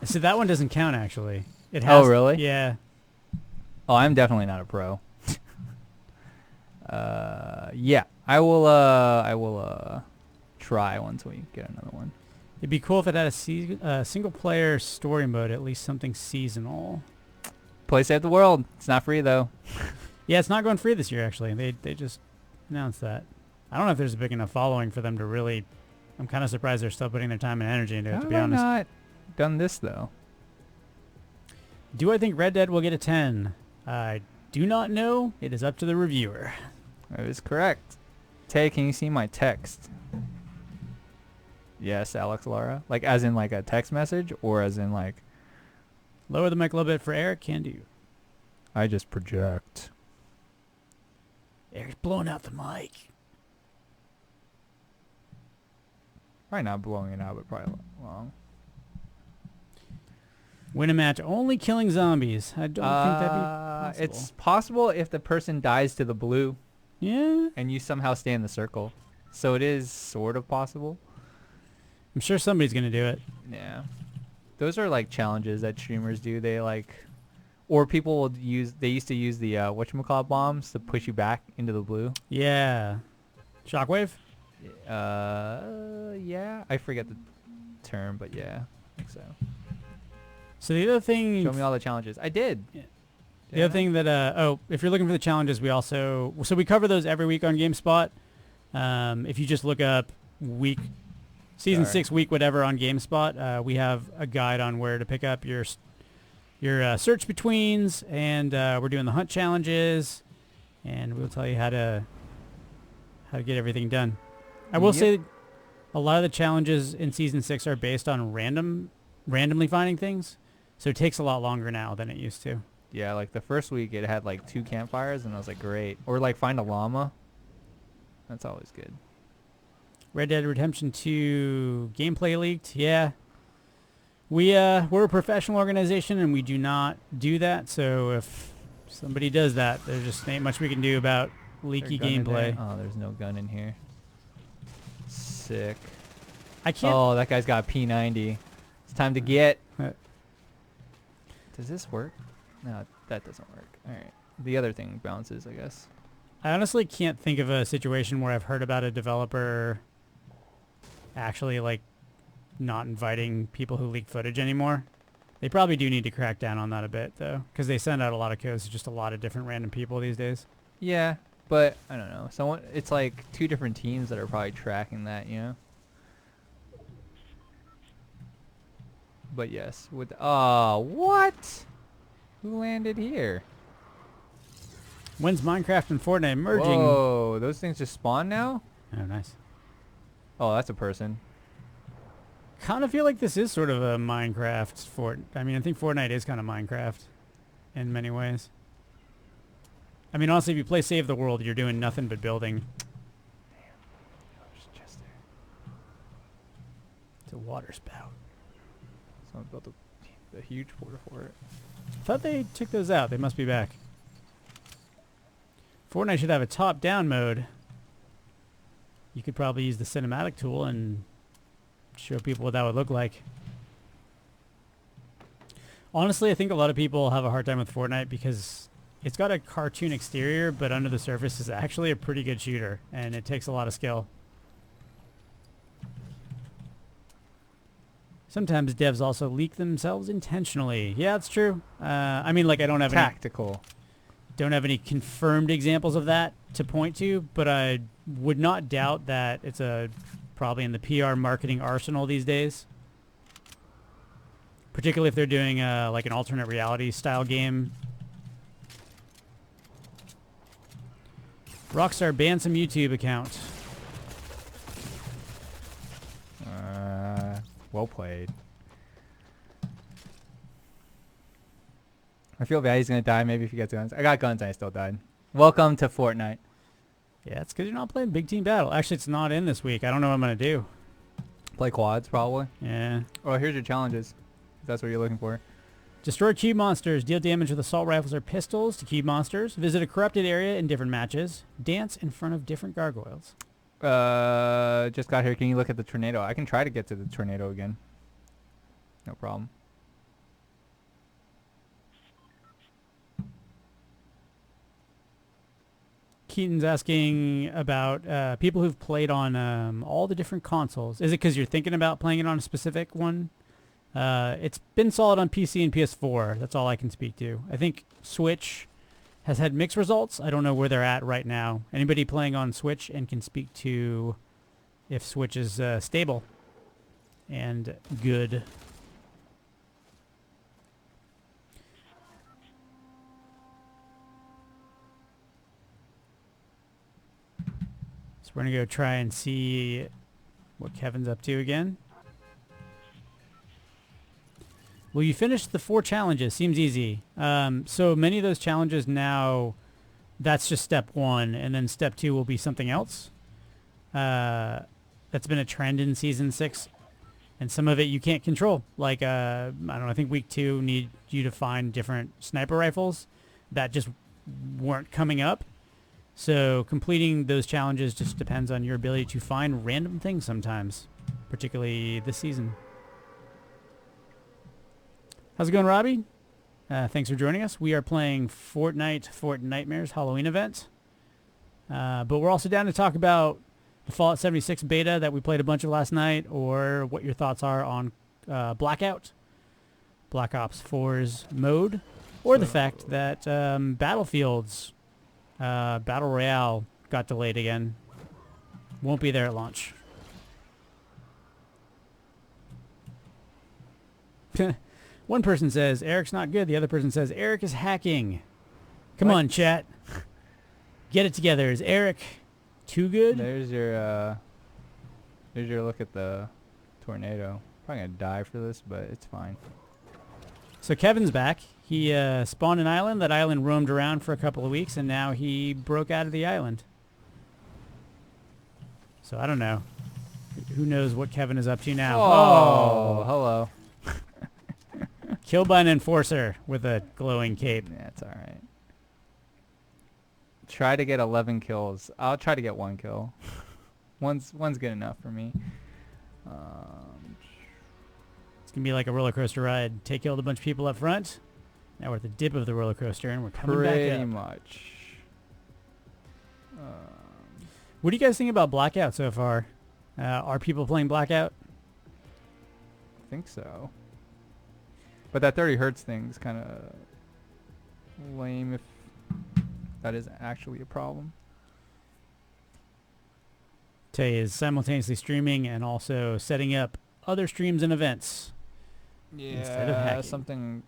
So that one doesn't count, actually. It has. Oh, really? Yeah. Oh, I'm definitely not a pro. Yeah. I will try once we get another one. It'd be cool if it had a single-player story mode, at least something seasonal. Play Save the World. It's not free, though. Yeah, it's not going free this year, actually. They just announced that. I don't know if there's a big enough following for them to really... I'm kind of surprised they're still putting their time and energy into it, to be honest. How have I not done this, though? Do I think Red Dead will get a 10? I do not know. It is up to the reviewer. That is correct. Tay, can you see my text? Yes, Alex Lara. Like, as in, like, a text message? Or as in, like... Lower the mic a little bit for Eric. Can do. I just project. Eric's blowing out the mic. Probably not blowing it out, but probably long. Win a match only killing zombies. I don't think that'd be possible. It's possible if the person dies to the blue. Yeah. And you somehow stay in the circle. So it is sort of possible. I'm sure somebody's going to do it. Yeah. Those are like challenges that streamers do. They like... Or people will use... They used to use the whatchamacallit bombs to push you back into the blue. Yeah. Shockwave? Yeah. I forget the term, but yeah. I think so. So the other thing... Show me all the challenges. I did. Yeah. The other thing that... if you're looking for the challenges, we also... So we cover those every week on GameSpot. If you just look up Season 6 week whatever on GameSpot, we have a guide on where to pick up your search betweens, and we're doing the hunt challenges, and we'll tell you how to get everything done. I will say a lot of the challenges in Season 6 are based on randomly finding things, so it takes a lot longer now than it used to. Yeah, like the first week it had like 2 campfires, and I was like, great. Or like find a llama. That's always good. Red Dead Redemption 2 gameplay leaked. Yeah. We're a professional organization, and we do not do that. So if somebody does that, there just ain't much we can do about leaky gameplay. Oh, there's no gun in here. Sick. I can't... Oh, that guy's got a P90. It's time to get... Does this work? No, that doesn't work. All right. The other thing bounces, I guess. I honestly can't think of a situation where I've heard about a developer actually, like, not inviting people who leak footage anymore. They probably do need to crack down on that a bit, though, because they send out a lot of codes to just a lot of different random people these days. Yeah, but I don't know. It's like 2 different teams that are probably tracking that, you know? But yes. What? Who landed here? When's Minecraft and Fortnite merging? Whoa, those things just spawn now? Oh, nice. Oh, that's a person. Kind of feel like this is sort of a Minecraft I mean, I think Fortnite is kind of Minecraft in many ways. I mean, honestly, if you play Save the World, you're doing nothing but building. There's just there. It's a water spout. Someone built a huge porta for it. I thought they took those out. They must be back. Fortnite should have a top-down mode. You could probably use the cinematic tool and show people what that would look like. Honestly, I think a lot of people have a hard time with Fortnite because it's got a cartoon exterior, but under the surface is actually a pretty good shooter, and it takes a lot of skill. Sometimes devs also leak themselves intentionally. Yeah, that's true. I mean, like, I don't have don't have any confirmed examples of that to point to, but I would not doubt that it's probably in the PR marketing arsenal these days. Particularly if they're doing like an alternate reality style game. Rockstar banned some YouTube account. Well played. I feel bad he's gonna die maybe if he gets guns. I got guns and I still died. Welcome to Fortnite. Yeah, it's because you're not playing Big Team Battle. Actually, it's not in this week. I don't know what I'm going to do. Play quads, probably. Yeah. Oh, here's your challenges. If that's what you're looking for. Destroy cube monsters. Deal damage with assault rifles or pistols to cube monsters. Visit a corrupted area in different matches. Dance in front of different gargoyles. Just got here. Can you look at the tornado? I can try to get to the tornado again. No problem. Keaton's asking about people who've played on all the different consoles. Is it because you're thinking about playing it on a specific one? It's been solid on PC and PS4. That's all I can speak to. I think Switch has had mixed results. I don't know where they're at right now. Anybody playing on Switch and can speak to if Switch is stable and good. So we're going to go try and see what Kevin's up to again. Well, you finished the 4 challenges. Seems easy. So many of those challenges now, that's just step 1, and then step 2 will be something else. That's been a trend in Season 6, and some of it you can't control. Like, I don't know, I think Week 2 need you to find different sniper rifles that just weren't coming up. So completing those challenges just depends on your ability to find random things sometimes, particularly this season. How's it going, Robbie? Thanks for joining us. We are playing Fortnitemares Halloween event. But we're also down to talk about the Fallout 76 beta that we played a bunch of last night, or what your thoughts are on Blackout, Black Ops 4's mode, or the fact that Battlefield's Battle Royale got delayed again. Won't be there at launch. One person says Eric's not good. The other person says Eric is hacking. Come on, chat. Get it together. Is Eric too good? There's your look at the tornado. Probably gonna die for this, but it's fine. So Kevin's back. He spawned an island. That island roamed around for a couple of weeks, and now he broke out of the island. So I don't know. Who knows what Kevin is up to now? Oh, hello. Killed by an enforcer with a glowing cape. That's all right. Try to get 11 kills. I'll try to get 1 kill. One's good enough for me. It's gonna be like a roller coaster ride. Take killed a bunch of people up front. Now we're at the dip of the roller coaster, and we're coming back up. Pretty much. What do you guys think about Blackout so far? Are people playing Blackout? I think so. But that 30 hertz thing's kind of lame if that is actually a problem. Tay is simultaneously streaming and also setting up other streams and events. Instead of hacking. Something.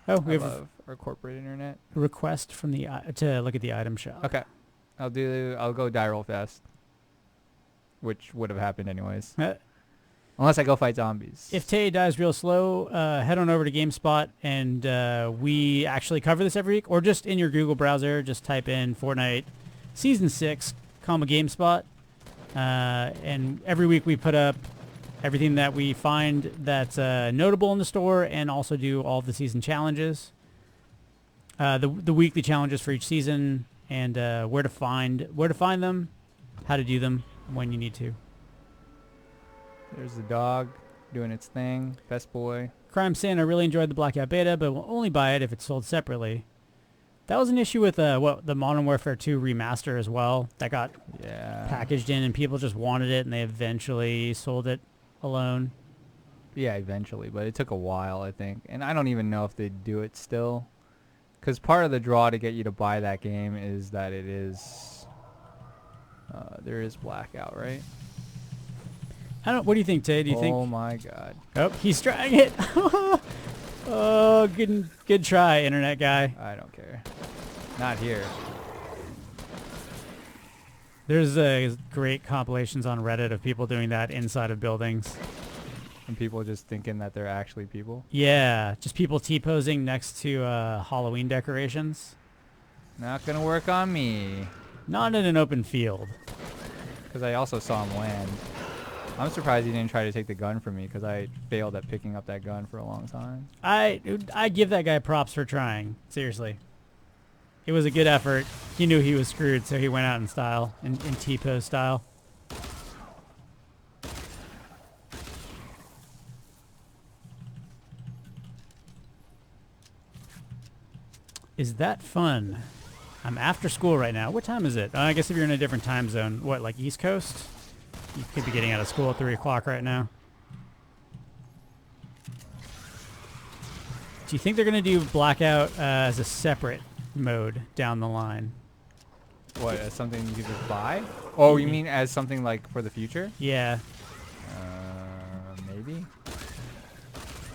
Oh, we have our corporate internet. a request from the to look at the item shop. Okay, I'll go die real fast, which would have happened anyways. Unless I go fight zombies. If Tay dies real slow, head on over to GameSpot, and we actually cover this every week. Or just in your Google browser, just type in Fortnite Season 6, GameSpot. And every week we put up everything that we find that's notable in the store, and also do all of the season challenges. The weekly challenges for each season, and where to find them, how to do them when you need to. There's the dog doing its thing. Best boy. Crime saying I really enjoyed the Blackout beta, but will only buy it if it's sold separately. That was an issue with the Modern Warfare 2 remaster as well. That got packaged in, and people just wanted it, and they eventually sold it alone. Yeah, eventually, but it took a while, I think. And I don't even know if they do it still. Because part of the draw to get you to buy that game is that it is... there is Blackout, right? What do you think, Tay? Do you think? Oh my God! Oh, he's trying it. Oh, good try, internet guy. I don't care. Not here. There's great compilations on Reddit of people doing that inside of buildings. And people just thinking that they're actually people. Yeah, just people T-posing next to Halloween decorations. Not gonna work on me. Not in an open field. Because I also saw him land. I'm surprised he didn't try to take the gun from me because I failed at picking up that gun for a long time. I give that guy props for trying. Seriously. It was a good effort. He knew he was screwed, so he went out in style, in T-pose style. Is that fun? I'm after school right now. What time is it? I guess if you're in a different time zone. What, like East Coast? You could be getting out of school at 3 o'clock right now. Do you think they're going to do Blackout as a separate mode down the line? What, as something you could just buy? Oh, you mean as something like for the future? Yeah. Maybe.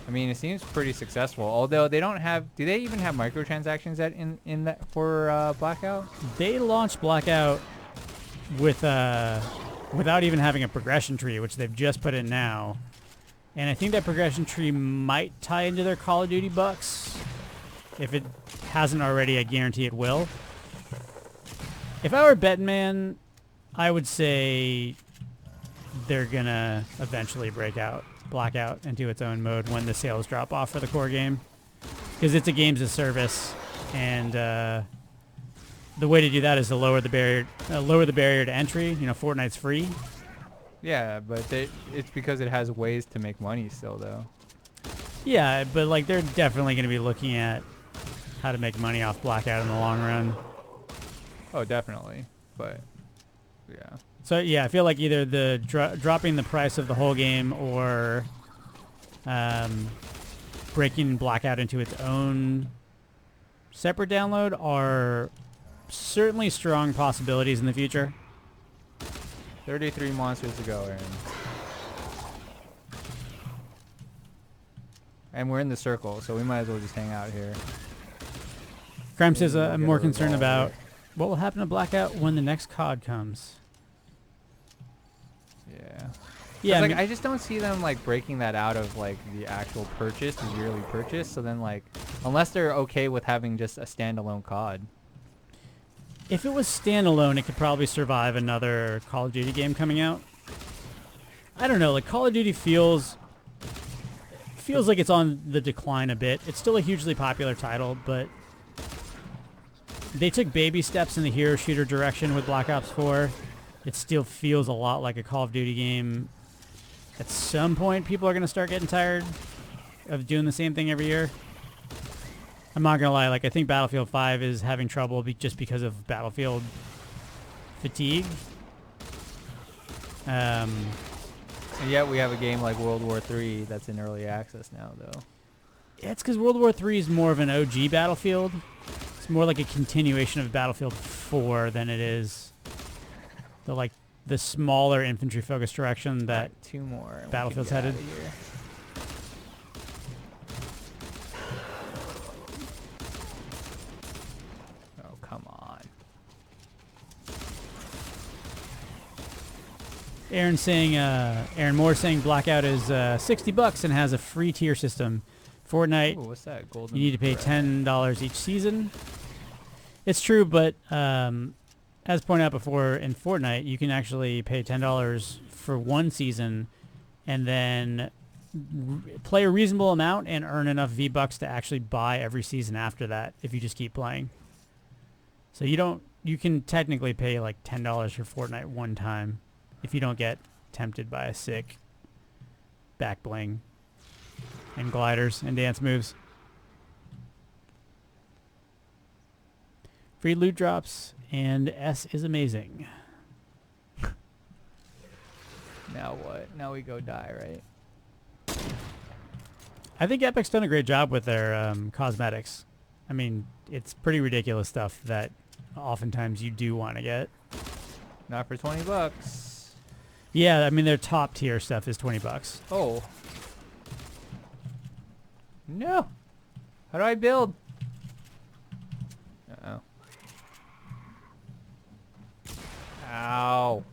I mean, it seems pretty successful. Although they don't have, do they even have microtransactions in that for Blackout? They launched Blackout with without even having a progression tree, which they've just put in now. And I think that progression tree might tie into their Call of Duty bucks. If it hasn't already, I guarantee it will. If I were betting man, I would say they're gonna eventually break out Blackout into its own mode when the sales drop off for the core game, because it's a games as service, and the way to do that is to lower the barrier to entry. You know, Fortnite's free. Yeah, but it's because it has ways to make money still, though. Yeah, but like they're definitely going to be looking at how to make money off Blackout in the long run. Oh, definitely. But yeah. So yeah, I feel like either the dropping the price of the whole game or breaking Blackout into its own separate download are certainly strong possibilities in the future. 33 monsters to go, Aaron. And we're in the circle, so we might as well just hang out here. Crime says I'm more concerned about what will happen to Blackout when the next COD comes. Yeah. Yeah, like I just don't see them like breaking that out of like the actual purchase, the yearly purchase. So then like, unless they're okay with having just a standalone COD. If it was standalone, it could probably survive another Call of Duty game coming out. I don't know, like Call of Duty feels like it's on the decline a bit. It's still a hugely popular title, but they took baby steps in the hero shooter direction with Black Ops 4. It still feels a lot like a Call of Duty game. At some point, people are going to start getting tired of doing the same thing every year. I'm not going to lie, like I think Battlefield 5 is having trouble just because of Battlefield fatigue. And yet we have a game like World War III that's in early access now, though. Yeah, it's because World War III is more of an OG Battlefield. It's more like a continuation of Battlefield 4 than it is the smaller infantry-focused direction that right, 2 more Battlefield's headed. Oh, come on. Aaron Moore saying Blackout is $60 and has a free tier system. Fortnite, Ooh, what's that? Golden you need to pay $10 each season. It's true, but as pointed out before, in Fortnite, you can actually pay $10 for one season and then play a reasonable amount and earn enough V-Bucks to actually buy every season after that if you just keep playing. So you can technically pay like $10 for Fortnite one time if you don't get tempted by a sick back bling and gliders and dance moves. Free loot drops, and S is amazing. Now what? Now we go die, right? I think Epic's done a great job with their cosmetics. I mean, it's pretty ridiculous stuff that oftentimes you do want to get. Not for $20. Yeah, I mean, their top tier stuff is $20. Oh. No. How do I build? Uh-oh. Ow.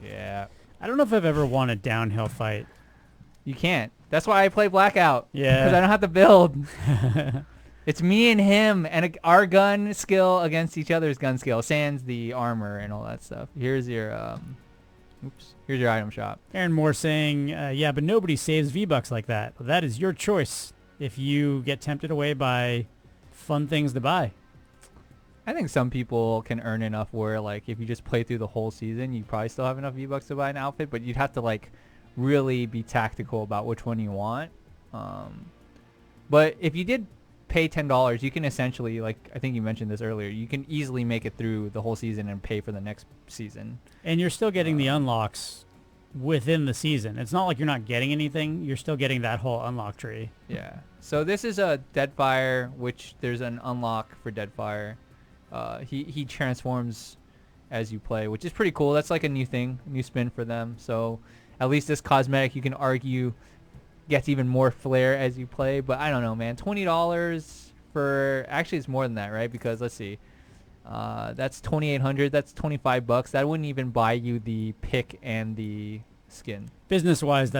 Yeah. I don't know if I've ever won a downhill fight. You can't. That's why I play Blackout. Yeah. Because I don't have to build. It's me and him and our gun skill against each other's gun skill. Sans the armor and all that stuff. Here's your here's your item shop. Aaron Moore saying, yeah, but nobody saves V-Bucks like that. Well, that is your choice if you get tempted away by fun things to buy. I think some people can earn enough where, like, if you just play through the whole season, you probably still have enough V-Bucks to buy an outfit, but you'd have to, like, really be tactical about which one you want. But if you did pay $10, you can essentially, like, I think you mentioned this earlier, you can easily make it through the whole season and pay for the next season. And you're still getting the unlocks within the season. It's not like you're not getting anything. You're still getting that whole unlock tree. Yeah. So this is a Deadfire, which there's an unlock for Deadfire. He transforms as you play, which is pretty cool. That's like a new thing, a new spin for them. So at least this cosmetic, you can argue, gets even more flair as you play. But I don't know, man. $20 for, actually it's more than that, right? Because let's see, that's $2,800. That's $25. That wouldn't even buy you the pick and the skin. Business-wise,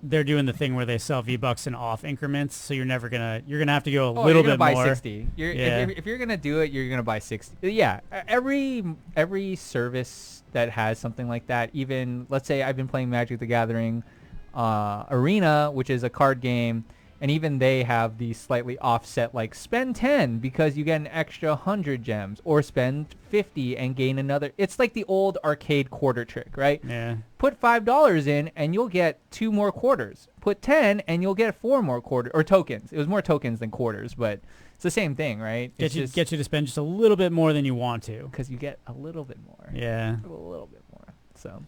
they're doing the thing where they sell V-Bucks in off increments, so you're gonna have to go a little bit buy more. 60. If you're gonna do it, you're gonna buy 60. Yeah, every service that has something like that. Even let's say I've been playing Magic the Gathering Arena, which is a card game, and even they have the slightly offset, like spend 10 because you get an extra 100 gems, or spend 50 and gain another. It's like the old arcade quarter trick, right? Yeah. Put $5 in and you'll get 2 more quarters. Put 10 and you'll get 4 more quarters, or tokens. It was more tokens than quarters, but it's the same thing, right? Get you to spend just a little bit more than you want to, because you get a little bit more. Yeah. A little bit more. So.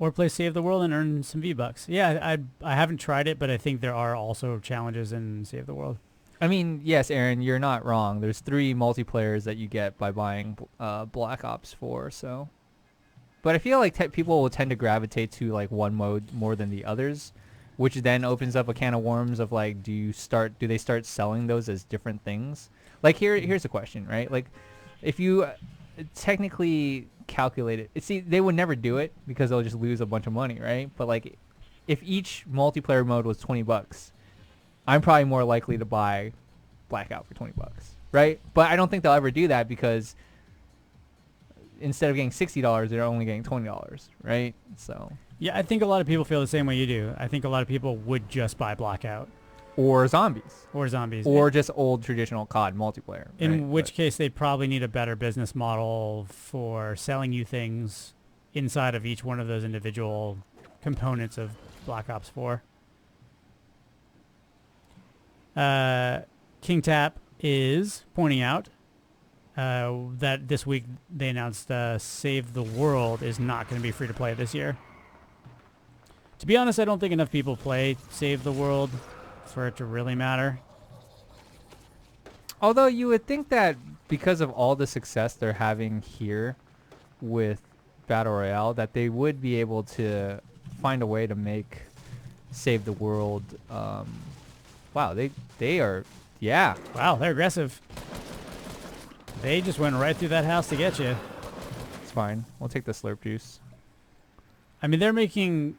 Or play Save the World and earn some V-Bucks. Yeah, I haven't tried it, but I think there are also challenges in Save the World. I mean, yes, Aaron, you're not wrong. There's 3 multiplayers that you get by buying Black Ops 4. So, but I feel like people will tend to gravitate to like one mode more than the others, which then opens up a can of worms of like, do they start selling those as different things? Like here's a question, right? Like, if you technically calculate it, see, they would never do it because they'll just lose a bunch of money, right? But like, if each multiplayer mode was $20, I'm probably more likely to buy Blackout for $20, right? But I don't think they'll ever do that, because instead of getting $60, they're only getting $20, right? So yeah, I think a lot of people feel the same way you do. I think a lot of people would just buy Blackout. Or zombies. Or just old traditional COD multiplayer. In which case, they'd probably need a better business model for selling you things inside of each one of those individual components of Black Ops 4. King Tap is pointing out that this week they announced Save the World is not going to be free to play this year. To be honest, I don't think enough people play Save the World for it to really matter. Although you would think that because of all the success they're having here with Battle Royale, that they would be able to find a way to make Save the World. Wow, they are, yeah. Wow, they're aggressive. They just went right through that house to get you. It's fine. We'll take the slurp juice. I mean, they're making,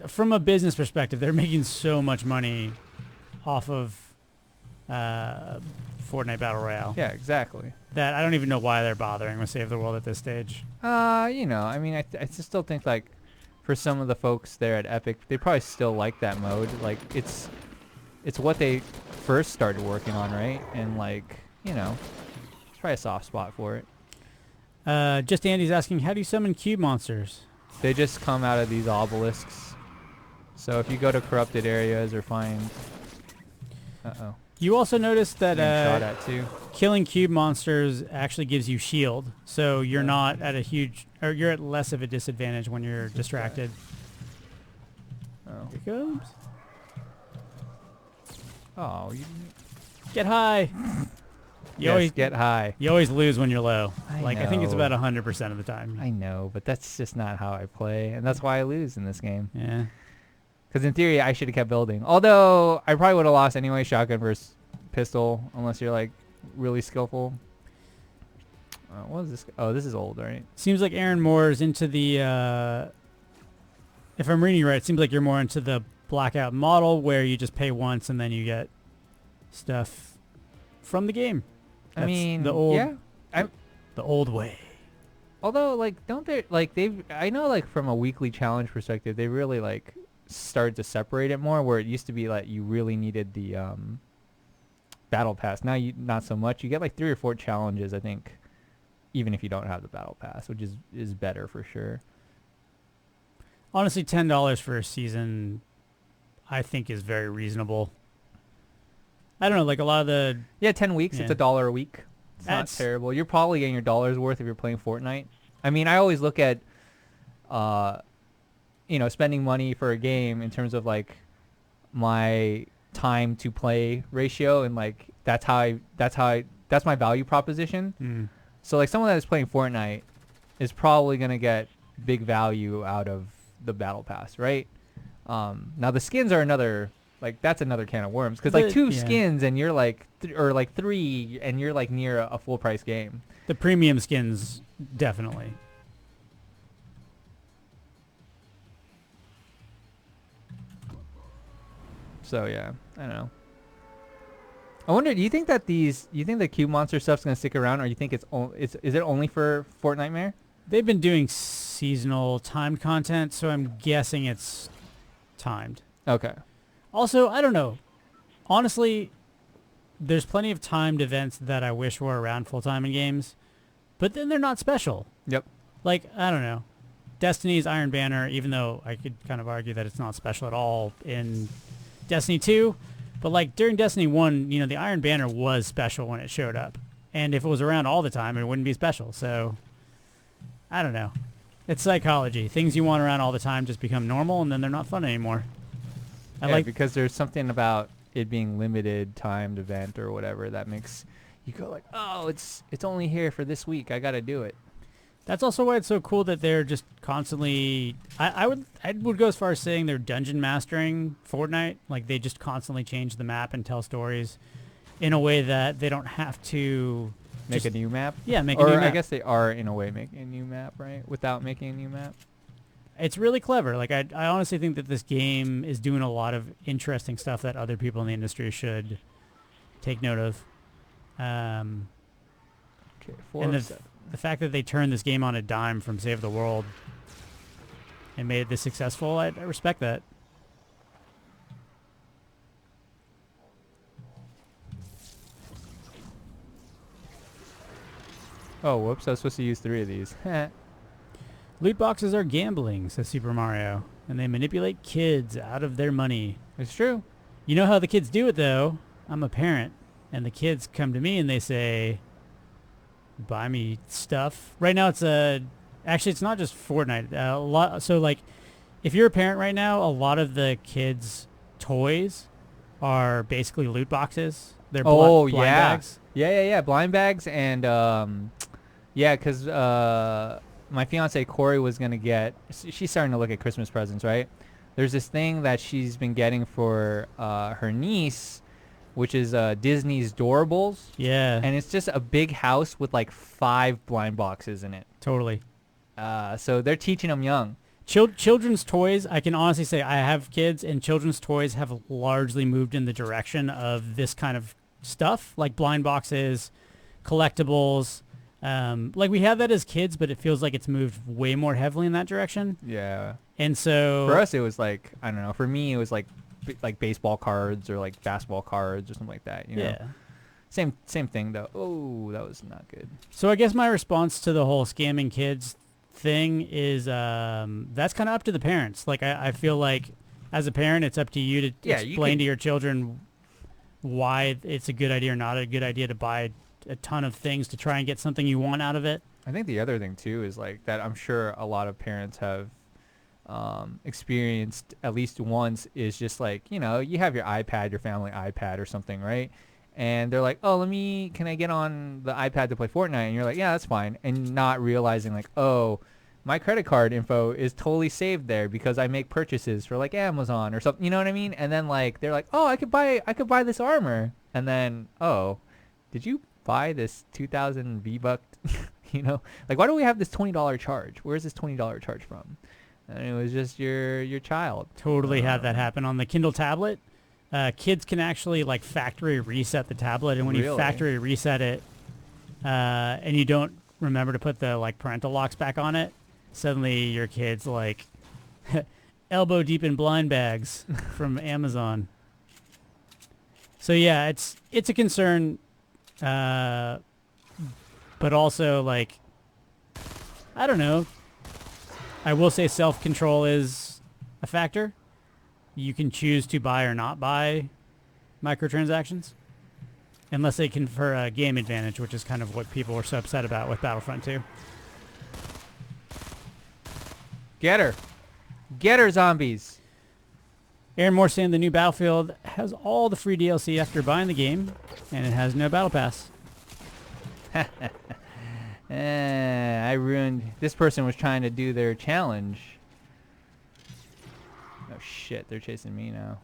from a business perspective, they're making so much money off of Fortnite Battle Royale. Yeah, exactly. That I don't even know why they're bothering with Save the World at this stage. You know, I mean, I just still think, like, for some of the folks there at Epic, they probably still like that mode. Like, it's what they first started working on, right? And, like, you know, it's probably a soft spot for it. Just Andy's asking, how do you summon cube monsters? They just come out of these obelisks. So if you go to corrupted areas or find... Uh-oh. You also noticed that shot at too. Killing cube monsters actually gives you shield, so you're not at a huge, or you're at less of a disadvantage when you're distracted. Oh. Here it comes. Oh, you get high. You yes, always get high. You always lose when you're low. I think it's know. about 100% of the time. I know, but that's just not how I play, and that's why I lose in this game. Yeah. Because in theory, I should have kept building. Although, I probably would have lost anyway, shotgun versus pistol, unless you're, like, really skillful. What is this? Oh, this is old, right? Seems like Aaron Moore is into the, if I'm reading you right, it seems like you're more into the blackout model where you just pay once and then you get stuff from the game. I That's mean, the old, yeah. the old way. Although, like, don't they, like, I know, like, from a weekly challenge perspective, they really, like, started to separate it more, where it used to be, like, you really needed the, battle pass. Now, not so much. You get, like, 3 or 4 challenges, I think, even if you don't have the battle pass, which is better for sure. Honestly, $10 for a season, I think, is very reasonable. I don't know, like, a lot of the... Yeah, 10 weeks, it's $1 a week. It's not That's terrible. You're probably getting your dollar's worth if you're playing Fortnite. I mean, I always look at, spending money for a game in terms of like my time to play ratio, and like that's my value proposition. Mm. So like someone that is playing Fortnite is probably gonna get big value out of the battle pass, right? Now the skins are another. Like, that's another can of worms. Because, like, 2 skins and you're, like, or, like, 3 and you're, like, near a full-price game. The premium skins, definitely. So, yeah. I don't know. I wonder, do you think the Cube Monster stuff's going to stick around, or you think is it only for Fortnitemares? They've been doing seasonal timed content, so I'm guessing it's timed. Okay. Also, I don't know. Honestly, there's plenty of timed events that I wish were around full-time in games, but then they're not special. Yep. Like, I don't know. Destiny's Iron Banner, even though I could kind of argue that it's not special at all in Destiny 2, but like during Destiny 1, the Iron Banner was special when it showed up. And if it was around all the time, it wouldn't be special. So, I don't know. It's psychology. Things you want around all the time just become normal, and then they're not fun anymore. Because there's something about it being limited timed event or whatever that makes you go like, oh, it's only here for this week. I got to do it. That's also why it's so cool that they're just constantly... I would go as far as saying they're dungeon mastering Fortnite. Like, they just constantly change the map and tell stories in a way that they don't have to... Make a new map? Yeah, make a new map. Or I guess they are, in a way, making a new map, right? Without making a new map. It's really clever. Like, I honestly think that this game is doing a lot of interesting stuff that other people in the industry should take note of. Okay, and the fact that they turned this game on a dime from Save the World and made it this successful, I respect that. Oh, whoops. I was supposed to use 3 of these. Loot boxes are gambling, says Super Mario, and they manipulate kids out of their money. It's true. You know how the kids do it, though? I'm a parent, and the kids come to me and they say, buy me stuff. Right now actually it's not just Fortnite. So like, if you're a parent right now, a lot of the kids' toys are basically loot boxes. They're blind bags. Yeah. Blind bags and, because my fiance Corey was going to get, she's starting to look at Christmas presents, right? There's this thing that she's been getting for her niece, which is Disney's Doorables. Yeah. And it's just a big house with like 5 blind boxes in it. Totally. So they're teaching them young. Children's toys, I can honestly say I have kids, and children's toys have largely moved in the direction of this kind of stuff, like blind boxes, collectibles. Like we had that as kids, but it feels like it's moved way more heavily in that direction. Yeah. And so for us, it was like, I don't know. For me, it was like baseball cards or like basketball cards or something like that. You know? Yeah. Same thing though. Oh, that was not good. So I guess my response to the whole scamming kids thing is that's kind of up to the parents. Like I feel like as a parent, it's up to you to explain to your children why it's a good idea or not a good idea to buy a ton of things to try and get something you want out of it. I think the other thing too is like that I'm sure a lot of parents have experienced at least once is just like, you have your iPad, your family iPad or something, right? And they're like, oh, can I get on the iPad to play Fortnite? And you're like, yeah, that's fine. And not realizing like, oh, my credit card info is totally saved there because I make purchases for like Amazon or something. You know what I mean? And then like, they're like, oh, I could buy this armor. And then, oh, did you buy this 2,000 V-Buck? Like, why do we have this $20 charge? Where's this $20 charge from? And it was just your child. Totally had that happen on the Kindle tablet. Kids can actually like factory reset the tablet, and when you Really? factory reset it, and you don't remember to put the like parental locks back on it, suddenly your kid's like elbow deep in blind bags from Amazon. So yeah, it's a concern, but also like I don't know. I will say self-control is a factor. You can choose to buy or not buy microtransactions, unless they confer a game advantage, which is kind of what people were so upset about with Battlefront 2. Get her. Get her, zombies. Aaron Moore saying the new Battlefield has all the free DLC after buying the game, and it has no battle pass. I ruined. This person was trying to do their challenge. Oh shit, they're chasing me now.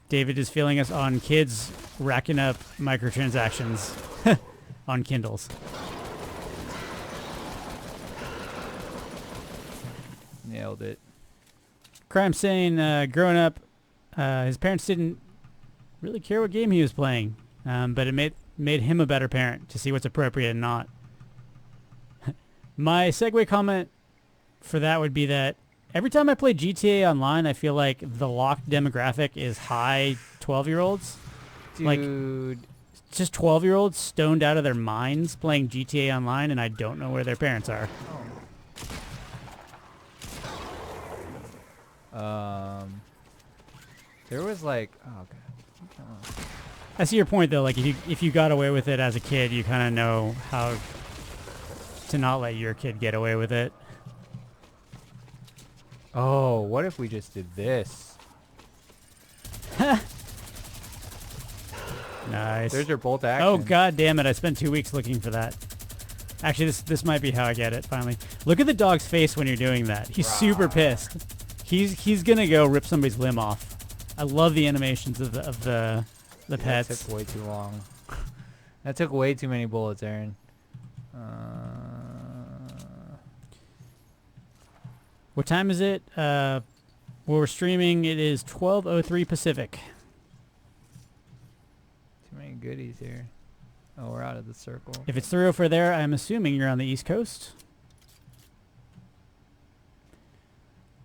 David is feeling us on kids racking up microtransactions on Kindles. Nailed it. Crime saying growing up, his parents didn't really care what game he was playing, but it made him a better parent to see what's appropriate and not. My segue comment for that would be that every time I play GTA Online, I feel like the locked demographic is high 12-year-olds. Dude. Like, just 12-year-olds stoned out of their minds playing GTA Online, and I don't know where their parents are. There was like, oh god. Come on. I see your point though. Like if you got away with it as a kid, you kind of know how to not let your kid get away with it. Oh, what if we just did this? Nice. There's your bolt action. Oh god damn it! I spent 2 weeks looking for that. Actually, this might be how I get it finally. Look at the dog's face when you're doing that. He's super pissed. He's gonna go rip somebody's limb off. I love the animations of the pets. That took way too long. That took way too many bullets, Aaron. What time is it? Where we're streaming, it is 12:03 Pacific. Too many goodies here. Oh, we're out of the circle. If it's 3:04 there, I'm assuming you're on the East Coast.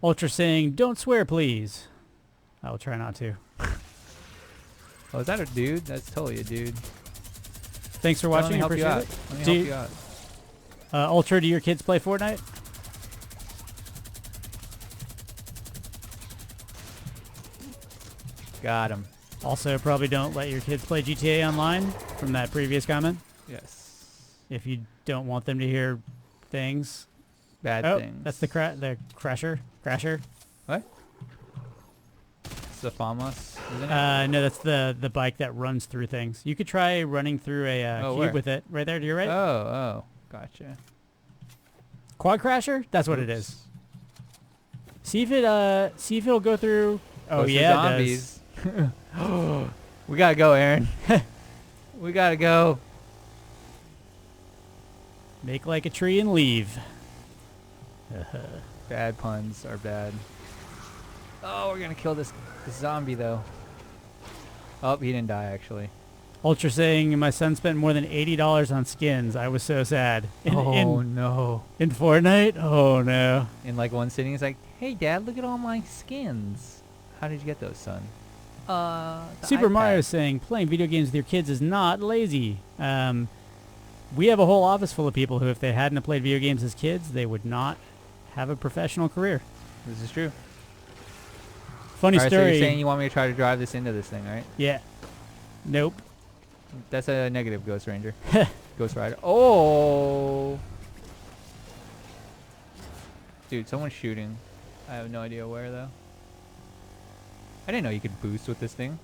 Ultra saying, "Don't swear, please." I will try not to. Oh, is that a dude? That's totally a dude. Thanks for watching. Let me Appreciate help it. you out. Let me help you out. Ultra, do your kids play Fortnite? Got him. Also, probably don't let your kids play GTA Online from that previous comment. Yes. If you don't want them to hear things. Bad things. That's the crasher. What? It's the FAMAS, isn't it? No, that's the bike that runs through things. You could try running through a cube where? with it. Right there to your right. Oh, gotcha. Quad crasher? That's what it is. See if it'll go through. Oh Those are yeah, zombies. We gotta go, Aaron. We gotta go. Make like a tree and leave. Bad puns are bad. Oh, we're gonna kill this zombie though. Oh, he didn't die actually. Ultra saying my son spent more than $80 on skins. I was so sad. No. In Fortnite? Oh no. In like one sitting, he's like, "Hey, Dad, look at all my skins. How did you get those, son?" Super iPad. Mario saying playing video games with your kids is not lazy. We have a whole office full of people who, if they hadn't played video games as kids, they would not have a professional career. This is true. Funny So story. you're saying you want me to try to drive this into this thing, right? Yeah. Nope. That's a negative, Ghost Ranger. Ghost Rider. Oh! Dude, someone's shooting. I have no idea where, though. I didn't know you could boost with this thing.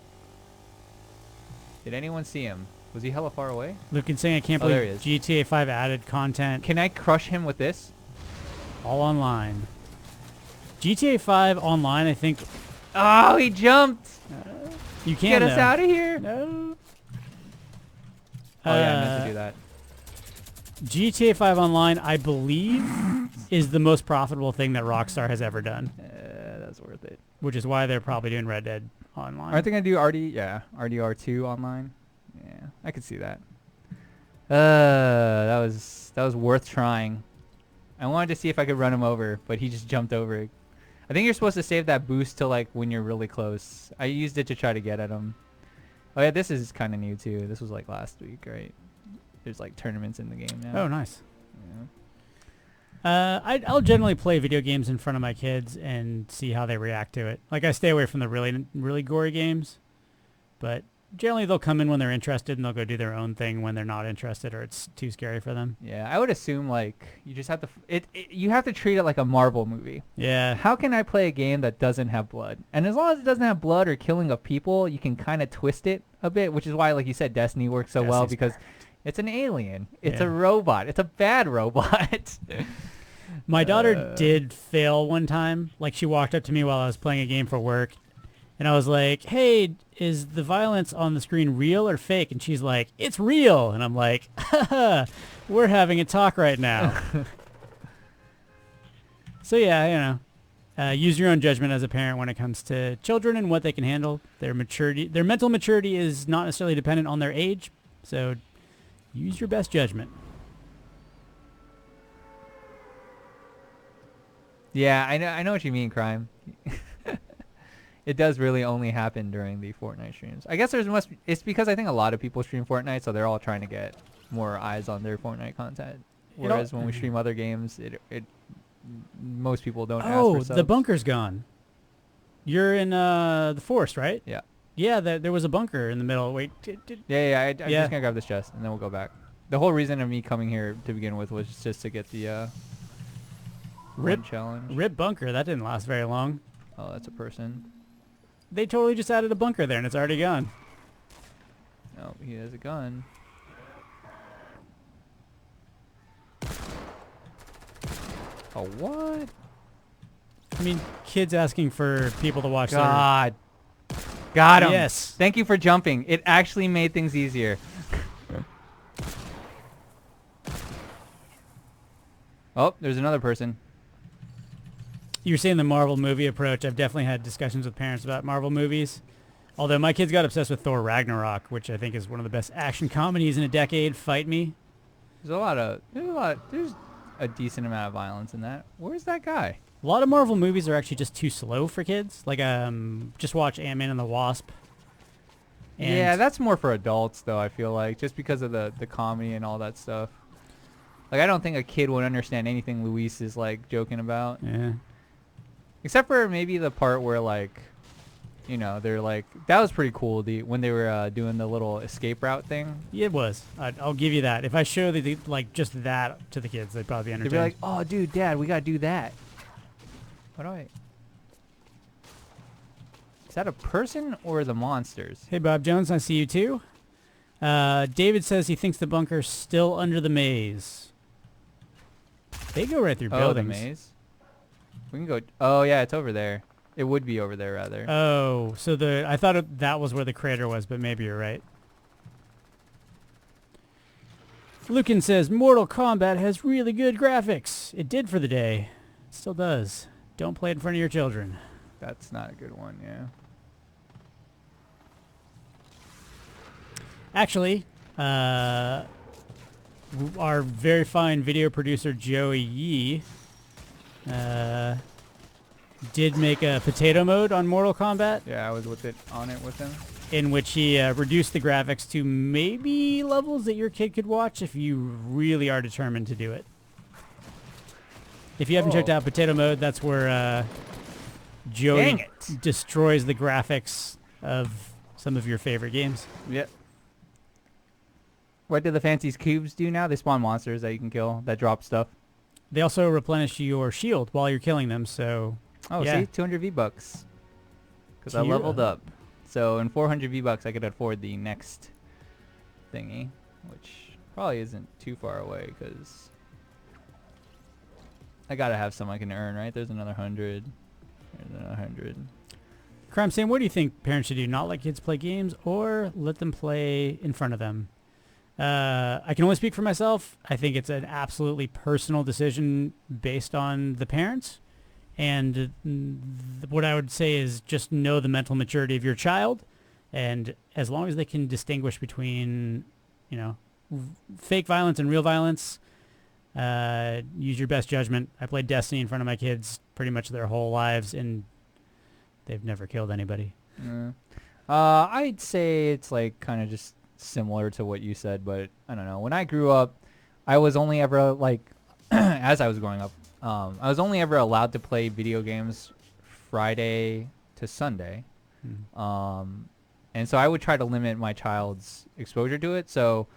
Did anyone see him? Was he hella far away? Luke is saying I can't there believe he GTA 5 added content Can I crush him with this? all online. GTA 5 online, I think Oh, he jumped! you can Get us though. out of here! No. Oh, yeah, I meant to do that. GTA 5 Online, I believe, is the most profitable thing that Rockstar has ever done, That's worth it. which is why they're probably doing Red Dead Online. Aren't they gonna do RDR2 online? Yeah, I could see that. That was worth trying. I wanted to see if I could run him over, but he just jumped over it. I think you're supposed to save that boost till like when you're really close. I used it to try to get at him. Oh yeah, this is kind of new too. This was like last week, right? There's like tournaments in the game now. Oh, nice. Yeah. I'll generally play video games in front of my kids and see how they react to it. Like, I stay away from the really gory games, but generally they'll come in when they're interested and they'll go do their own thing when they're not interested or it's too scary for them. Yeah, I would assume like you just have to you have to treat it like a Marvel movie. Yeah. How can I play a game that doesn't have blood? And as long as it doesn't have blood or killing of people, you can kind of twist it a bit, which is why, like you said, Destiny works so well because it's an alien. It's a robot. It's a bad robot. My daughter did fail one time. Like, she walked up to me while I was playing a game for work, and I was like, hey, is the violence on the screen real or fake? And she's like, it's real. And I'm like, haha, we're having a talk right now. So, yeah, use your own judgment as a parent when it comes to children and what they can handle. Their mental maturity is not necessarily dependent on their age, so use your best judgment. Yeah, I know what you mean, Crime. It does really only happen during the Fortnite streams. I guess it's because I think a lot of people stream Fortnite, so they're all trying to get more eyes on their Fortnite content. Whereas when we stream other games, most people don't ask for subs. The bunker's gone. You're in the forest, right? Yeah. Yeah, there was a bunker in the middle. Wait. I'm just going to grab this chest, and then we'll go back. The whole reason of me coming here to begin with was just to get the Rip challenge. Rip bunker. That didn't last very long. Oh, that's a person. They totally just added a bunker there, and it's already gone. No, he has a gun. Oh, what? I mean, kids asking for people to watch God. Got him. Yes. Thank you for jumping. It actually made things easier. Oh, there's another person. You're saying the Marvel movie approach. I've definitely had discussions with parents about Marvel movies. Although my kids got obsessed with Thor Ragnarok, which I think is one of the best action comedies in a decade. Fight me. There's a decent amount of violence in that. Where's that guy? A lot of Marvel movies are actually just too slow for kids. Like, just watch Ant-Man and the Wasp. And yeah, that's more for adults, though, I feel like, just because of the comedy and all that stuff. Like, I don't think a kid would understand anything Luis is, like, joking about. Yeah. Except for maybe the part where, like, they're like, that was pretty cool, when they were doing the little escape route thing. Yeah, it was. I'll give you that. If I show like just that to the kids, they'd probably be entertained. They'd be like, oh, dude, Dad, we got to do that. What do I... Is that a person or the monsters? Hey, Bob Jones, I see you too. David says he thinks the bunker's still under the maze. They go right through buildings. Oh, the maze? We can go... Oh, yeah, it's over there. It would be over there, rather. Oh, so I thought that was where the crater was, but maybe you're right. Lucan says, Mortal Kombat has really good graphics. It did for the day. It still does. Don't play it in front of your children. That's not a good one, yeah. Actually, our very fine video producer, Joey Yee, did make a potato mode on Mortal Kombat. Yeah, I was on it with him. In which he reduced the graphics to maybe levels that your kid could watch if you really are determined to do it. If you haven't checked out potato mode, that's where Joey destroys the graphics of some of your favorite games. Yep. What do the fancy cubes do now? They spawn monsters that you can kill that drop stuff. They also replenish your shield while you're killing them, so... Oh, yeah. see? 200 V-Bucks. Because I leveled up. So in 400 V-Bucks, I could afford the next thingy, which probably isn't too far away, because I gotta have some I can earn, right? There's another 100. There's another 100. Crime Sam, what do you think parents should do? Not let kids play games or let them play in front of them? I can only speak for myself. I think it's an absolutely personal decision based on the parents. And what I would say is just know the mental maturity of your child. And as long as they can distinguish between, fake violence and real violence, use your best judgment. I played Destiny in front of my kids pretty much their whole lives, and they've never killed anybody. I'd say it's like kind of just similar to what you said, but I don't know. When I grew up, I was only ever like, as I was growing up, I was only ever allowed to play video games Friday to Sunday. And so I would try to limit my child's exposure to it. So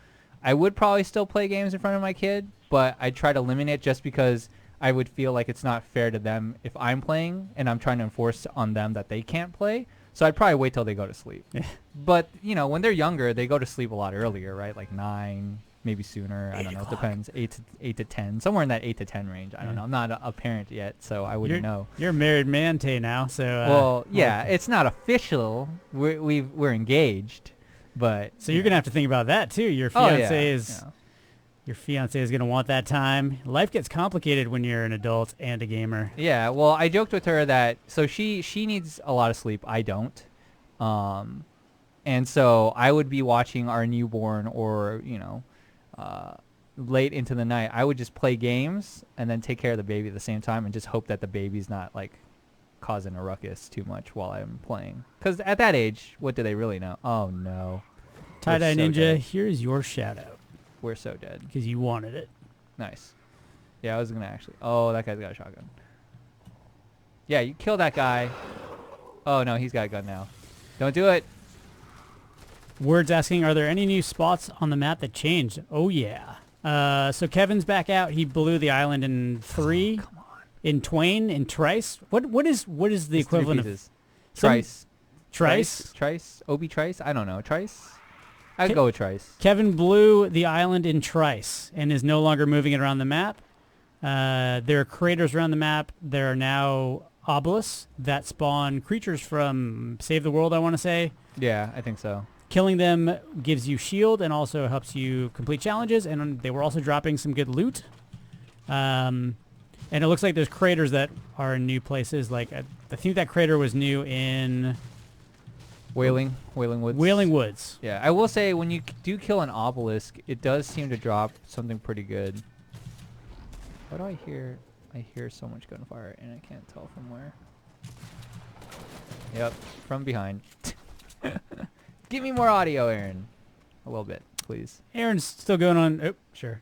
I would probably still play games in front of my kid, but I'd try to limit it just because I would feel like it's not fair to them if I'm playing and I'm trying to enforce on them that they can't play. So I'd probably wait till they go to sleep. But, when they're younger, they go to sleep a lot earlier, right? Like 9, maybe sooner. I don't know. It depends. 8 to 10. Somewhere in that 8 to 10 range. I don't know. I'm not a parent yet, so I wouldn't know. You're a married man, Tay, now. So well, yeah, it's not official. We're engaged, but so you're gonna have to think about that too. Your fiance your fiance is gonna want that time. Life gets complicated when you're an adult and a gamer. Yeah. Well, I joked with her that she needs a lot of sleep. I don't. And so I would be watching our newborn or late into the night. I would just play games and then take care of the baby at the same time and just hope that the baby's not like causing a ruckus too much while I'm playing. Because at that age, what do they really know? Oh, no. Tie-Dye Ninja, here's your shout-out. We're so dead. Because you wanted it. Nice. Yeah, I was going to actually... Oh, that guy's got a shotgun. Yeah, you kill that guy. Oh, no, he's got a gun now. Don't do it. Word's asking, are there any new spots on the map that changed? Oh, yeah. So Kevin's back out. He blew the island in 3. Come on. In Twain, in Trice. What is the equivalent of Trice? Trice? Obi Trice? I don't know. Trice? I'd go with Trice. Kevin blew the island in Trice and is no longer moving it around the map. There are craters around the map. There are now obelisks that spawn creatures from Save the World, I want to say. Yeah, I think so. Killing them gives you shield and also helps you complete challenges, and they were also dropping some good loot. And it looks like there's craters that are in new places. Like I think that crater was new in Wailing Woods. Wailing Woods. Yeah, I will say when you do kill an obelisk, it does seem to drop something pretty good. What do I hear? I hear so much gunfire, and I can't tell from where. Yep, from behind. Give me more audio, Aaron. A little bit, please. Aaron's still going on. Oh, sure.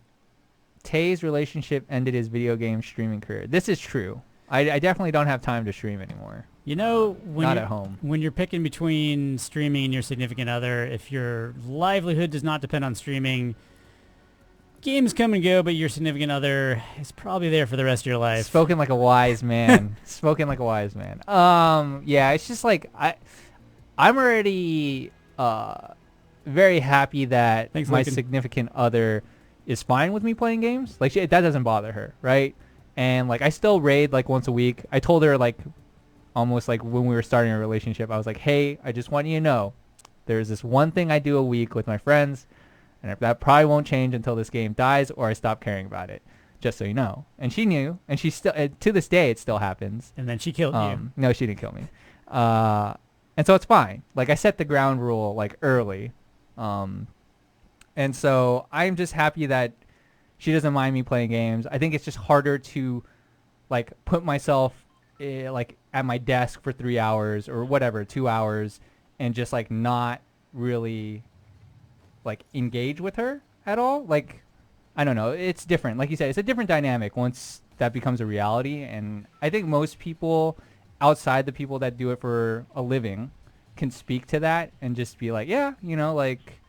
Tay's relationship ended his video game streaming career. This is true. I definitely don't have time to stream anymore. Not at home. When you're picking between streaming and your significant other, if your livelihood does not depend on streaming, games come and go, but your significant other is probably there for the rest of your life. Spoken like a wise man. Spoken like a wise man. Yeah, it's just like I'm already very happy that my significant other is fine with me playing games. Like that doesn't bother her, right? And like I still raid like once a week. I told her like almost like when we were starting a relationship, I was like, hey, I just want you to know there's this one thing I do a week with my friends, and that probably won't change until this game dies or I stop caring about it. Just so you know. And she knew, and she still to this day it still happens. And then she killed you. No, she didn't kill me. And so it's fine. Like I set the ground rule like early. And so I'm just happy that she doesn't mind me playing games. I think it's just harder to like put myself like at my desk for 3 hours or whatever, 2 hours, and just like not really like engage with her at all. Like, I don't know. It's different. Like you said, it's a different dynamic once that becomes a reality. And I think most people outside the people that do it for a living can speak to that and just be like, yeah, like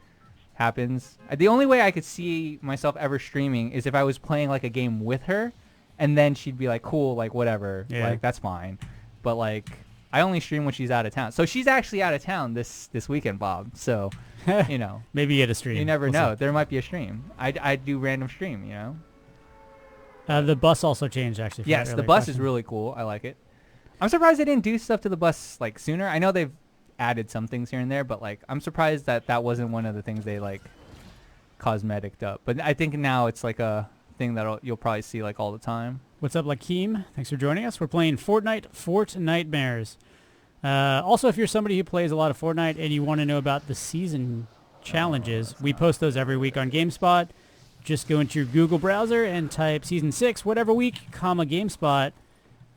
happens. The only way I could see myself ever streaming is if I was playing like a game with her and then she'd be like, cool, like whatever, like that's fine. But like I only stream when she's out of town. So she's actually out of town this weekend, Bob. So, maybe you get a stream. You never know. There might be a stream. I do random stream, The bus also changed actually. Yes, the bus is really cool. I like it. I'm surprised they didn't do stuff to the bus like sooner. I know they've added some things here and there, but like I'm surprised that wasn't one of the things they like cosmetic up. But I think now it's like a thing that you'll probably see like all the time. What's up, Lakeem? Thanks for joining us. We're playing Fortnitemares. Also, if you're somebody who plays a lot of Fortnite and you want to know about the season challenges, we post those every week on GameSpot. Just go into your Google browser and type Season 6, whatever week, GameSpot,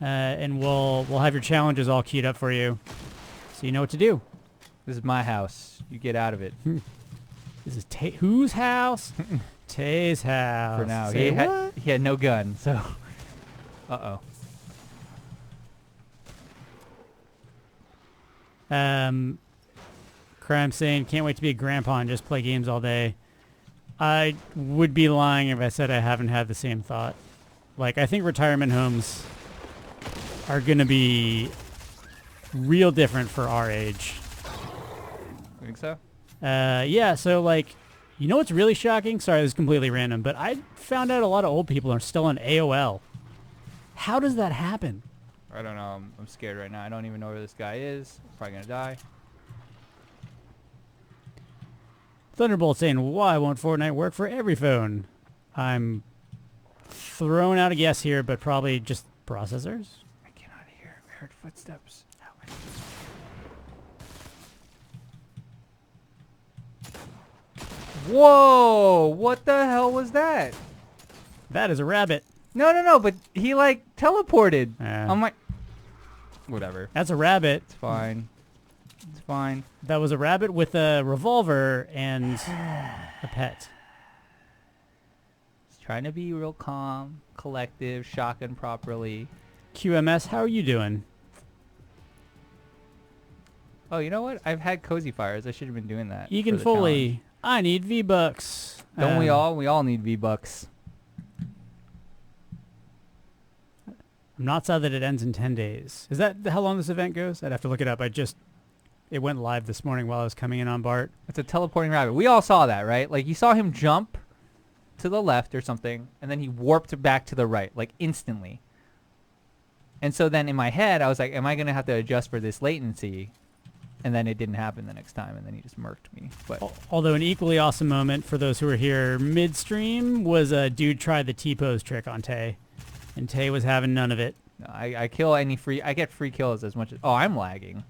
and we'll have your challenges all queued up for you, so you know what to do. This is my house. You get out of it. This is whose house? Tay's house. For now. Say He had no gun, so... Uh-oh. Crime saying, can't wait to be a grandpa and just play games all day. I would be lying if I said I haven't had the same thought. Like, I think retirement homes are going to be real different for our age. You think so? Yeah, so, like, you know what's really shocking? Sorry, this is completely random, but I found out a lot of old people are still on AOL. How does that happen? I don't know. I'm scared right now. I don't even know where this guy is. Probably going to die. Thunderbolt saying, why won't Fortnite work for every phone? I'm throwing out a guess here, but probably just processors. I cannot hear. I heard footsteps. Whoa! What the hell was that? That is a rabbit. No, but he like teleported. Yeah. I'm like, whatever. That's a rabbit. It's fine. It's fine. That was a rabbit with a revolver and a pet. Just trying to be real calm, collective, shotgun properly. QMS, how are you doing? Oh, you know what? I've had cozy fires. I should have been doing that. Egan Foley, I need V-Bucks. Don't we all? We all need V-Bucks. I'm not sad that it ends in 10 days. Is that how long this event goes? I'd have to look it up. It went live this morning while I was coming in on BART. It's a teleporting rabbit. We all saw that, right? Like, you saw him jump to the left or something, and then he warped back to the right, like, instantly. And so then in my head, I was like, am I going to have to adjust for this latency? And then it didn't happen the next time, and then he just murked me. But although an equally awesome moment for those who were here midstream was a dude tried the T-pose trick on Tay. And Tay was having none of it. no, I kill any free... I get free kills as much as... Oh, I'm lagging.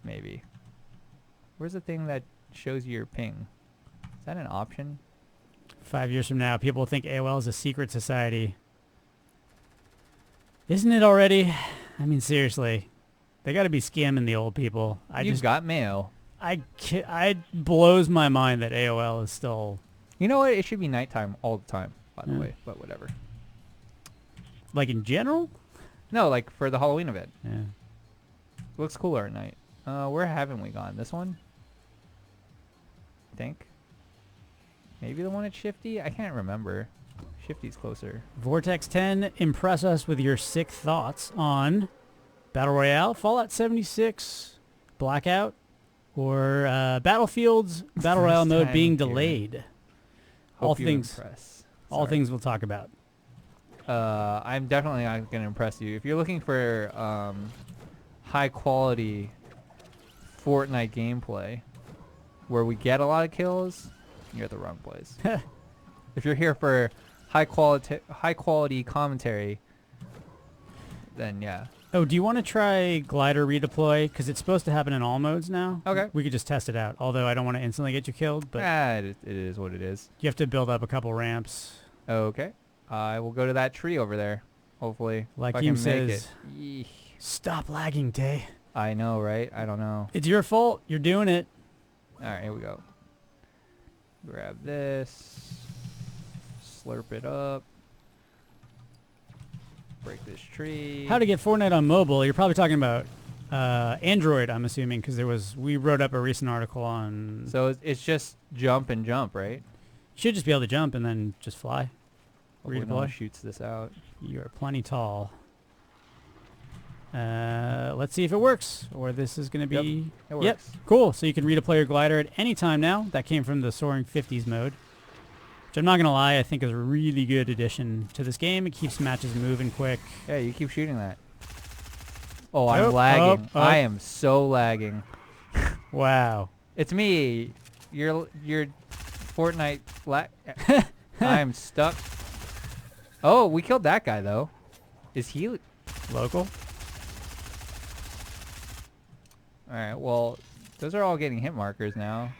Maybe. Where's the thing that shows you your ping? Is that an option? 5 years from now, people will think AOL is a secret society. Isn't it already? I mean, seriously. They got to be scamming the old people. You've got mail. It blows my mind that AOL is still... You know what? It should be nighttime all the time, by the way. But whatever. Like in general? No, like for the Halloween event. Yeah. It looks cooler at night. Where haven't we gone? This one? I think. Maybe the one at Shifty? I can't remember. Shifty's closer. Vortex 10, impress us with your sick thoughts on Battle Royale, Fallout 76, Blackout, or Battlefield's Battle Royale mode being delayed. All things we'll talk about. I'm definitely not going to impress you. If you're looking for high quality Fortnite gameplay where we get a lot of kills, you're at the wrong place. If you're here for high quality commentary, then yeah. Oh, do you want to try glider redeploy? Because it's supposed to happen in all modes now. Okay. We could just test it out. Although I don't want to instantly get you killed, but it is what it is. you have to build up a couple ramps. Okay. I will go to that tree over there. Hopefully. Like if I Hume can make says, it. Yeesh. stop lagging, Tay. I know, right? I don't know. It's your fault. You're doing it. All right, here we go. Grab this. Slurp it up. Break this tree. How to get Fortnite on mobile? You're probably talking about Android, I'm assuming, because we wrote up a recent article on... So it's just jump and jump, right? You should just be able to jump and then just fly. Hopefully no one shoots this out. You're plenty tall. Let's see if it works, or this is going to be... Yep, it works. Yep, cool. So you can redeploy your glider at any time now. That came from the Soaring 50s mode, which I'm not going to lie, I think is a really good addition to this game. It keeps matches moving quick. Yeah, you keep shooting that. Oh, I'm lagging. I am so lagging. Wow. It's me. Fortnite lag. I'm stuck. Oh, we killed that guy though. Is he Local? Alright, well, those are all getting hit markers now.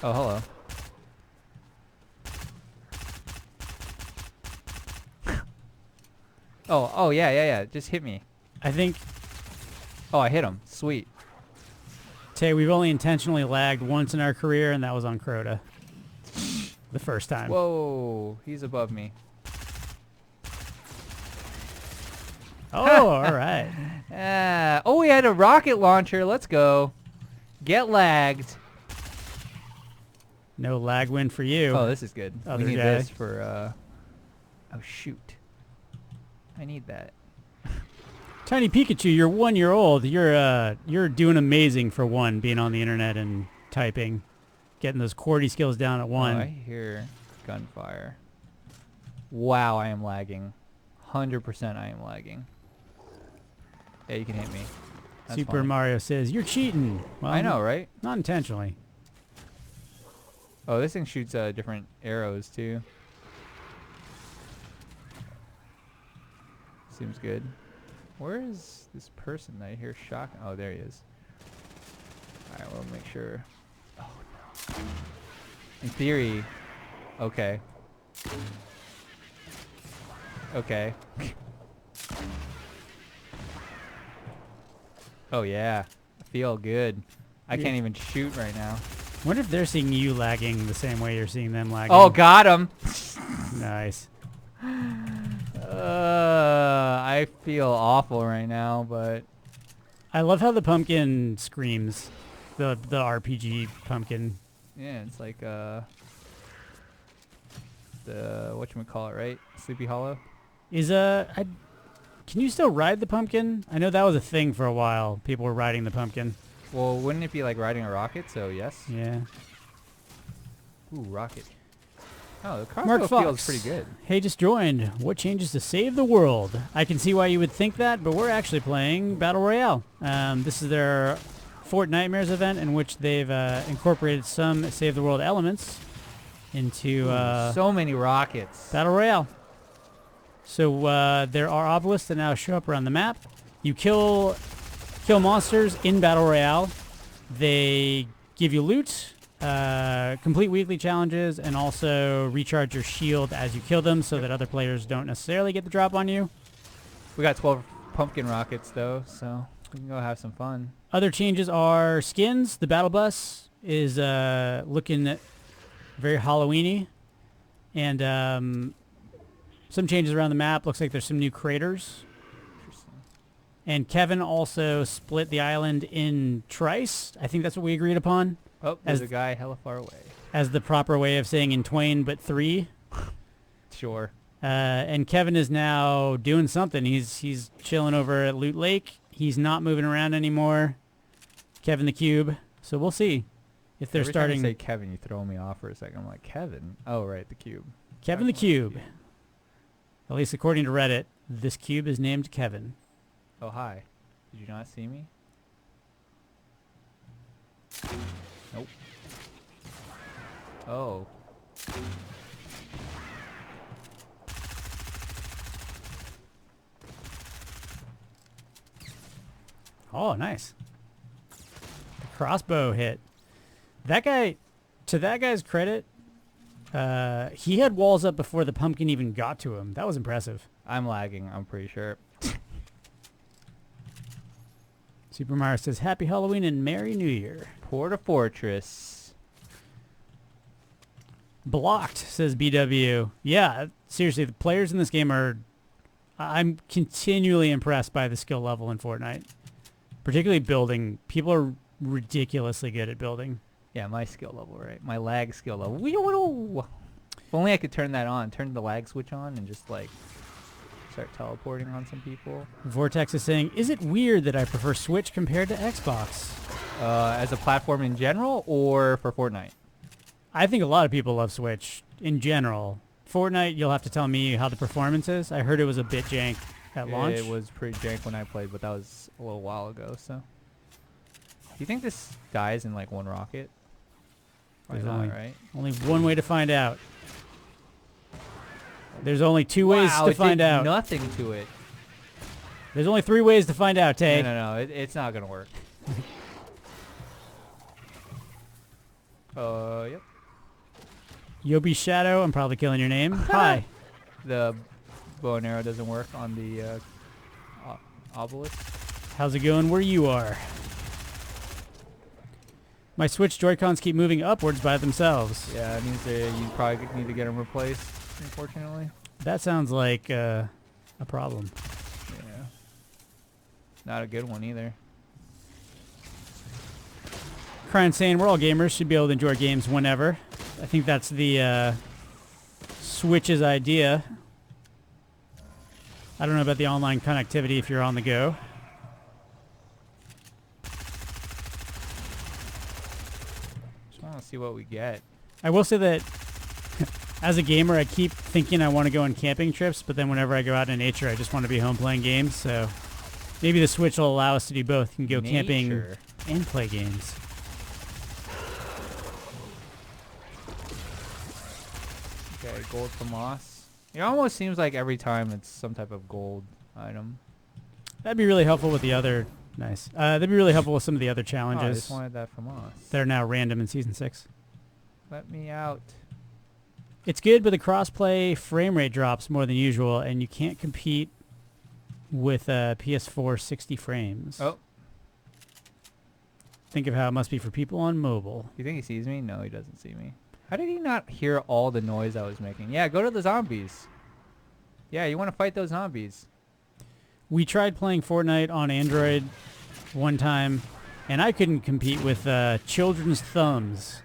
Oh, hello. Oh, yeah. Just hit me. I think, Oh, I hit him. Sweet. Tay, we've only intentionally lagged once in our career, and that was on Crota. The first time. Whoa, he's above me. Oh, all right. Oh, we had a rocket launcher. Let's go. Get lagged. No lag win for you. Oh, this is good. Other We need guy. this for, oh, shoot. I need that. Tiny Pikachu, you're 1 year old. You're doing amazing for one, being on the internet and typing, getting those QWERTY skills down at one. Oh, I hear gunfire. Wow, I am lagging. 100% I am lagging. Yeah, you can hit me. That's Super fine. Mario says, you're cheating. Well, I know, right? Not intentionally. Oh, this thing shoots different arrows too. Seems good. Where is this person that I hear shock? Oh, there he is. Alright, we'll make sure. Oh, no. In theory. Okay. Okay. Oh, yeah. I feel good. I can't even shoot right now. Wonder if they're seeing you lagging the same way you're seeing them lagging. Oh, got him. Nice. I feel awful right now, but I love how the pumpkin screams. The RPG pumpkin. yeah, it's like the whatchamacallit, right? Sleepy Hollow. Can you still ride the pumpkin? I know that was a thing for a while. People were riding the pumpkin. Well, wouldn't it be like riding a rocket? So yes. Yeah. Ooh, rocket. Oh, the Mark crossbow Fox. feels pretty good. Hey, just joined. What changes to save the world? I can see why you would think that, but we're actually playing Battle Royale. This is their Fortnitemares event in which they've incorporated some Save the World elements into So many rockets. Battle Royale. So there are obelisks that now show up around the map. You kill monsters in Battle Royale. They give you loot, complete weekly challenges, and also recharge your shield as you kill them so that other players don't necessarily get the drop on you. We got 12 pumpkin rockets though, so we can go have some fun. Other changes are skins. The battle bus is looking very Halloween-y. And some changes around the map. Looks like there's some new craters. Interesting. And Kevin also split the island in trice. I think that's what we agreed upon. Oh, there's a guy hella far away. As the proper way of saying in twain but three. Sure. And Kevin is now doing something. He's chilling over at Loot Lake. He's not moving around anymore. Kevin the Cube. So we'll see if they're Every starting. time you say Kevin, you throw me off for a second. I'm like, Kevin? Oh, right, the cube. Kevin the Cube. At least according to Reddit, this cube is named Kevin. Oh, hi. Did you not see me? Nope. Oh. Oh, nice. The crossbow hit. That guy, to that guy's credit, he had walls up before the pumpkin even got to him. That was impressive. I'm lagging, I'm pretty sure. Super Mario says, Happy Halloween and Merry New Year. Porta Fortress. Blocked, says BW. Yeah, seriously, the players in this game are... I'm continually impressed by the skill level in Fortnite. Particularly building. People are ridiculously good at building. Yeah, my skill level, right? My lag skill level. If only I could turn that on. Turn the lag switch on and just, like, start teleporting on some people. Vortex is saying, is it weird that I prefer Switch compared to Xbox? As a platform in general or for Fortnite? I think a lot of people love Switch in general. Fortnite, you'll have to tell me how the performance is. I heard it was a bit jank at launch. It was pretty jank when I played, but that was a little while ago, so. Do you think this dies in, like, one rocket? There's not, right? only one way to find out. There's only two ways Wow, to find out. Nothing to it. There's only 3 ways to find out, Tay. No. It's not gonna work. Yep. Yobi Shadow, I'm probably killing your name. Hi. The bow and arrow doesn't work on the obelisk. How's it going where you are? My Switch Joy-Cons keep moving upwards by themselves. Yeah, it means you probably need to get them replaced, unfortunately. That sounds like a problem. Yeah. Not a good one either. Crying saying we're all gamers, should be able to enjoy games whenever. I think that's the Switch's idea. I don't know about the online connectivity if you're on the go. Just want to see what we get. I will say that as a gamer, I keep thinking I want to go on camping trips, but then whenever I go out in nature, I just want to be home playing games. So maybe the Switch will allow us to do both. You can go camping and play games. Okay, gold for moss. It almost seems like every time it's some type of gold item. That'd be really helpful with the other... Nice. That'd be really helpful with some of the other Oh, I challenges just wanted that for moss. that are now random in Season 6. Let me out. It's good, but the crossplay frame rate drops more than usual, and you can't compete with PS4 60 frames. Oh. Think of how it must be for people on mobile. You think he sees me? No, he doesn't see me. How did he not hear all the noise I was making? Yeah, go to the zombies. Yeah, you want to fight those zombies. We tried playing Fortnite on Android one time, and I couldn't compete with children's thumbs.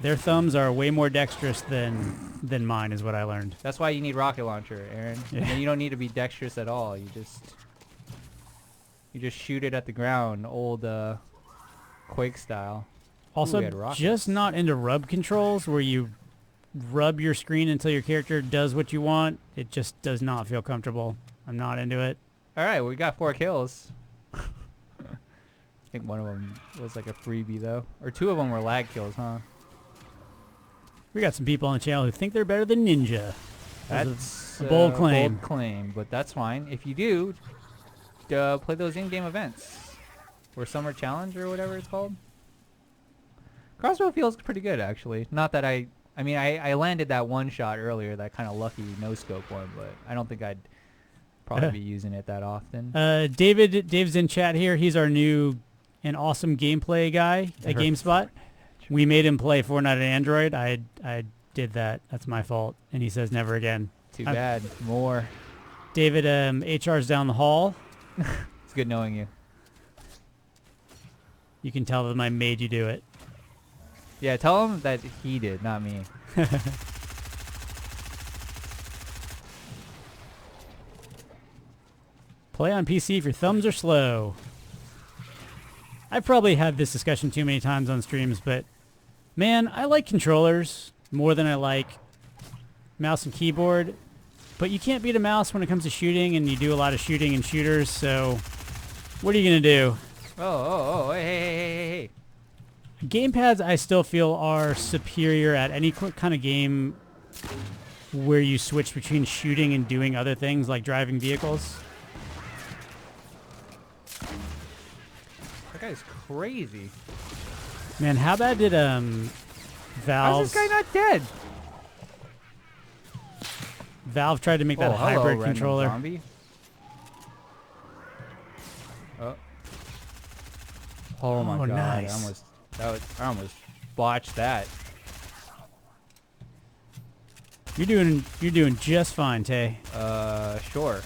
Their thumbs are way more dexterous than mine, is what I learned. That's why you need rocket launcher, Aaron. Yeah. And then you don't need to be dexterous at all. You just shoot it at the ground, old Quake style. Also, Ooh, just not into rub controls where you rub your screen until your character does what you want. It just does not feel comfortable. I'm not into it. All right, we got 4 kills. I think one of them was like a freebie, though. Or 2 of them were lag kills, huh? We got some people on the channel who think they're better than Ninja. That's a bold claim. Bold claim, but that's fine. If you do, play those in-game events. Or Summer Challenge or whatever it's called. Crossbow feels pretty good, actually. Not that I mean, I landed that one shot earlier, that kind of lucky no-scope one, but I don't think I'd probably be using it that often. Dave's in chat here. He's our new and awesome gameplay guy at GameSpot. We made him play Fortnite on Android. I did that. That's my fault. And he says never again. Too bad. More. David, HR's down the hall. It's good knowing you. You can tell them I made you do it. Yeah, tell him that he did, not me. Play on PC if your thumbs are slow. I've probably had this discussion too many times on streams, but man, I like controllers more than I like mouse and keyboard. But you can't beat a mouse when it comes to shooting, and you do a lot of shooting in shooters, so what are you going to do? Oh, hey. Gamepads, I still feel, are superior at any kind of game where you switch between shooting and doing other things, like driving vehicles. That guy's crazy. Man, how bad did Valve... How's this guy not dead? Valve tried to make that hybrid controller. Zombie. Oh my god! Nice. I almost botched that. You're doing just fine, Tay. Sure.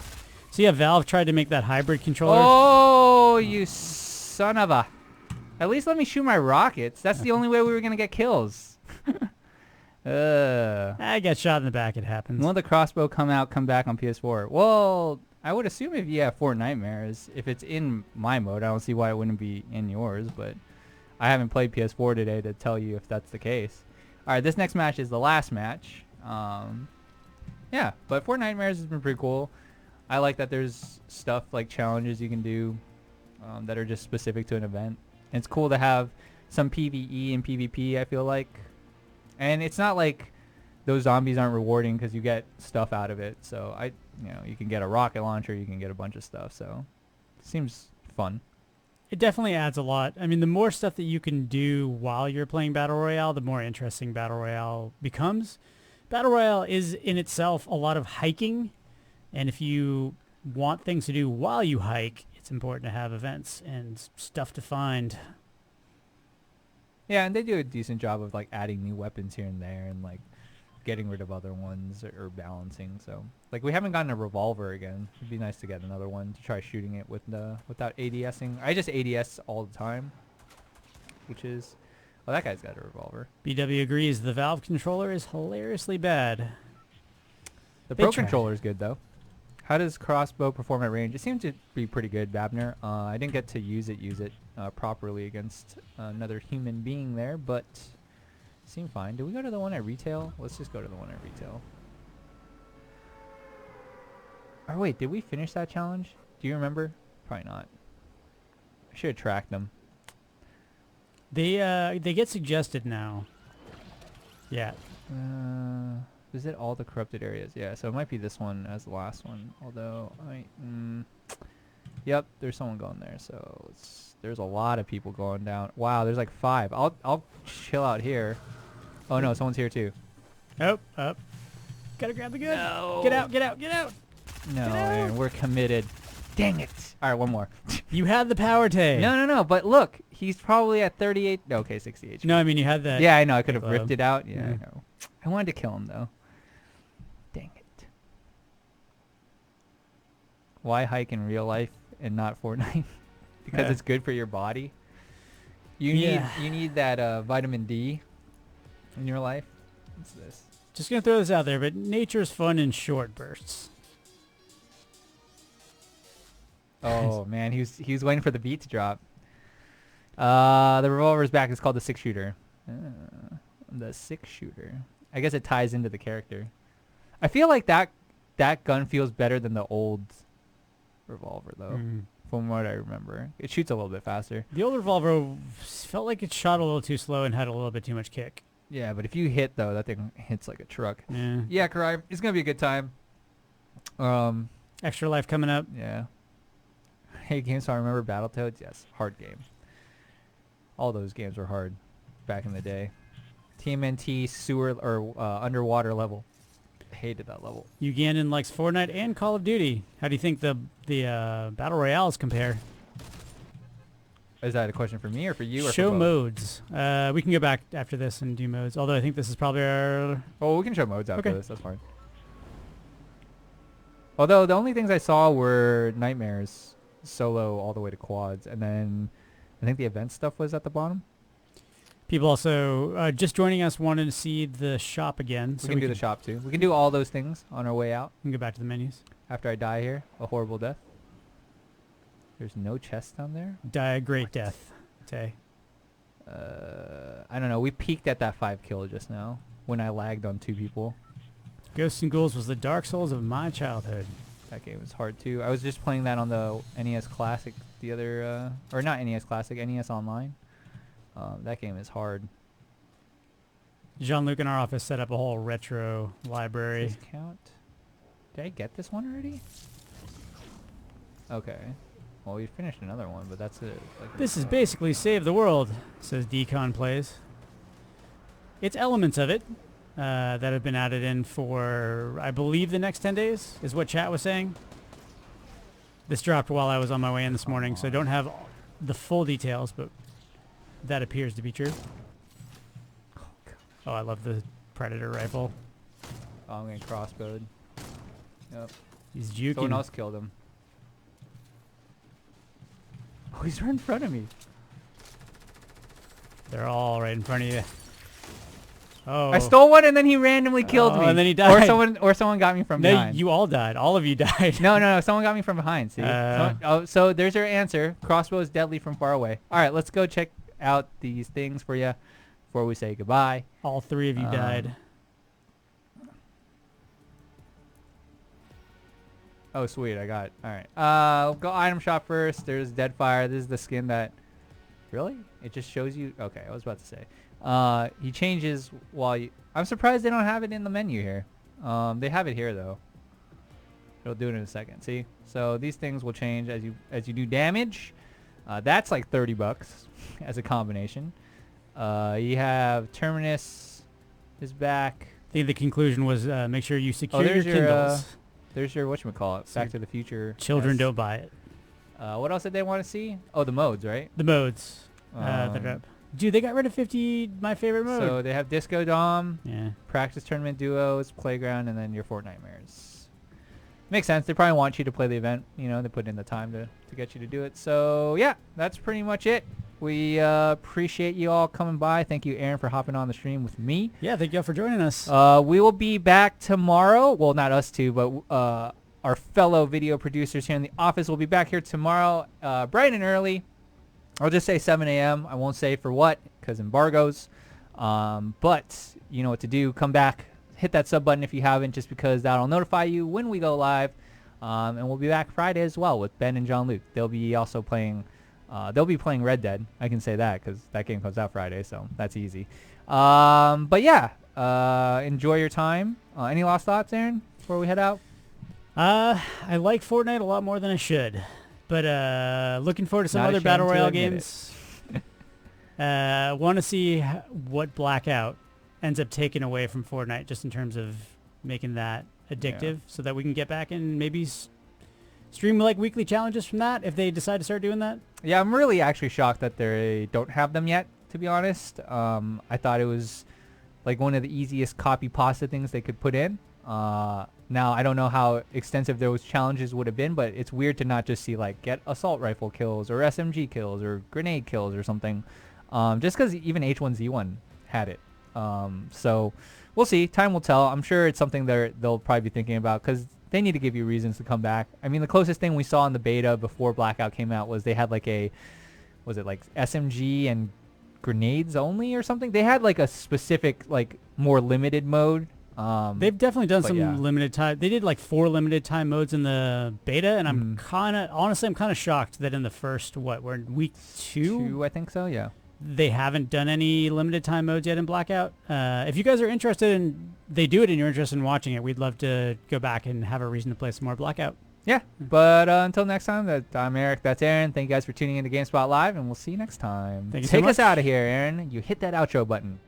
So yeah, Valve tried to make that hybrid controller. Oh, you son of a! At least let me shoot my rockets. That's the only way we were gonna get kills. I got shot in the back. It happens. Won't the crossbow come back on PS4? Well, I would assume if you have Fortnitemares, if it's in my mode, I don't see why it wouldn't be in yours, but I haven't played PS4 today to tell you if that's the case. All right, this next match is the last match. Yeah, but Fortnitemares has been pretty cool. I like that there's stuff like challenges you can do that are just specific to an event. And it's cool to have some PvE and PvP, I feel like. And it's not like those zombies aren't rewarding because you get stuff out of it. So you can get a rocket launcher, you can get a bunch of stuff. So it seems fun. It definitely adds a lot. I mean, the more stuff that you can do while you're playing Battle Royale, the more interesting Battle Royale becomes. Battle Royale is in itself a lot of hiking, and if you want things to do while you hike, it's important to have events and stuff to find. Yeah, and they do a decent job of like adding new weapons here and there and like getting rid of other ones or balancing. So like we haven't gotten a revolver again. It'd be nice to get another one to try shooting it without ADSing. I just ADS all the time, which is that guy's got a revolver. BW agrees the Valve controller is hilariously bad. The Pro controller is good though. How does crossbow perform at range? It seems to be pretty good, Babner. I didn't get to use it properly against another human being there, but seemed fine. Did we go to the one at retail? Let's just go to the one at retail. Or wait, did we finish that challenge? Do you remember? Probably not. I should have tracked them. They get suggested now. Yeah. Visit all the corrupted areas. Yeah, so it might be this one as the last one. Although yep, there's someone going there. So there's a lot of people going down. Wow, there's like 5. I'll chill out here. Oh no, someone's here too. Up. Gotta grab the gun. No. Get out. No, man, we're committed. Dang it. All right, one more. You had the power tag. No, but look, he's probably at 38. Okay, 68. No, I mean you had that. Yeah, I know. I could have ripped it out. Yeah, Yeah. I know. I wanted to kill him though. Dang it. Why hike in real life and not Fortnite? Because it's good for your body. You need that vitamin D in your life. What's this? Just gonna throw this out there, but nature's fun in short bursts. Oh man, he was waiting for the beat to drop. The revolver's back. It's called the 6-shooter. The 6-shooter. I guess it ties into the character. I feel like that gun feels better than the old revolver though. From what I remember, it shoots a little bit faster. The old revolver felt like it shot a little too slow and had a little bit too much kick. Yeah, but if you hit though, that thing hits like a truck. Yeah. Yeah, Karai, it's gonna be a good time. Extra Life coming up. Yeah. Hey, games. So I remember Battletoads. Yes, hard game. All those games were hard back in the day. TMNT sewer or underwater level. I hated that level. Ugandan likes Fortnite and Call of Duty. How do you think the Battle Royales compare? Is that a question for me or for you? Or Show for modes. We can go back after this and do modes. Although I think this is probably our... Oh, we can show modes after Okay. this. That's fine. Although the only things I saw were Nightmares, solo all the way to quads, and then I think the event stuff was at the bottom. People also just joining us wanted to see the shop again. We can do the shop too. We can do all those things on our way out. We can go back to the menus. After I die here, a horrible death. There's no chest down there. Die a great death, Tay. I don't know. We peaked at that 5 kill just now when I lagged on 2 people. Ghosts and Ghouls was the Dark Souls of my childhood. That game was hard too. I was just playing that on the NES Classic the other, or not NES Classic, NES Online. That game is hard. Jean-Luc in our office set up a whole retro library. Discount. Did I get this one already? Okay. Well, we finished another one, but that's it. Like This is basically Save the World, says Decon Plays. It's elements of it that have been added in for, I believe, the next 10 days, is what chat was saying. This dropped while I was on my way in this morning, so I don't have the full details, but that appears to be true. Oh, I love the Predator rifle. Oh, I'm getting crossbowed. Yep. He's juking. Someone else killed him. Oh, he's right in front of me. They're all right in front of you. Oh. I stole one and then he randomly killed me. And then he died. Or someone got me from No, behind. you all died. All of you died. No. Someone got me from behind. See? So there's your answer. Crossbow is deadly from far away. All right, let's go check out these things for you before we say goodbye. All 3 of you died. Oh, sweet. I got it. All right. We'll go item shop first. There's Deadfire. This is the skin that... Really? It just shows you... Okay, I was about to say. He changes while you... I'm surprised they don't have it in the menu here. They have it here though. It'll do it in a second. See? So these things will change as you do damage. That's like $30 as a combination. You have Terminus is back. I think the conclusion was make sure you secure there's your Kindles. There's your whatchamacallit. So Back to the Future. Children don't buy it. What else did they want to see? Oh, the modes, right? The modes. They're up. Dude, they got rid of 50, my favorite mode. So they have Disco Dom, yeah. Practice Tournament Duos, Playground, and then your Fortnitemares. Makes sense. They probably want you to play the event. You know, they put in the time to get you to do it. So, yeah, that's pretty much it. We appreciate you all coming by. Thank you, Aaron, for hopping on the stream with me. Yeah, thank you all for joining us. We will be back tomorrow. Well, not us two, but our fellow video producers here in the office will be back here tomorrow bright and early. I'll just say 7 a.m. I won't say for what because embargoes. But you know what to do. Come back. Hit that sub button if you haven't just because that'll notify you when we go live. And we'll be back Friday as well with Ben and John Luke. They'll be also playing... they'll be playing Red Dead. I can say that because that game comes out Friday, so that's easy. But yeah, enjoy your time. Any last thoughts, Aaron, before we head out? I like Fortnite a lot more than I should, but looking forward to some Not other ashamed Battle to Royale admit games. Want to see what Blackout ends up taking away from Fortnite just in terms of making that addictive so that we can get back and maybe stream like weekly challenges from that if they decide to start doing that. Yeah, I'm really actually shocked that they don't have them yet, to be honest. I thought it was like one of the easiest copy pasta things they could put in. Now, I don't know how extensive those challenges would have been, but it's weird to not just see like get assault rifle kills or SMG kills or grenade kills or something. Just because even H1Z1 had it. So we'll see. Time will tell. I'm sure it's something they'll probably be thinking about because they need to give you reasons to come back. I mean, the closest thing we saw in the beta before Blackout came out was they had like was it like SMG and grenades only or something? They had like a specific, like more limited mode. They've definitely done some limited time. They did like 4 limited time modes in the beta, and I'm kind of shocked that in the first, we're in week 2? I think so, yeah. They haven't done any limited time modes yet in Blackout. If you guys are interested and they do it and you're interested in watching it, we'd love to go back and have a reason to play some more Blackout. Yeah, but until next time, I'm Eric, that's Aaron. Thank you guys for tuning in to GameSpot Live, and we'll see you next time. Thank you so much. Take us out of here, Aaron. You hit that outro button.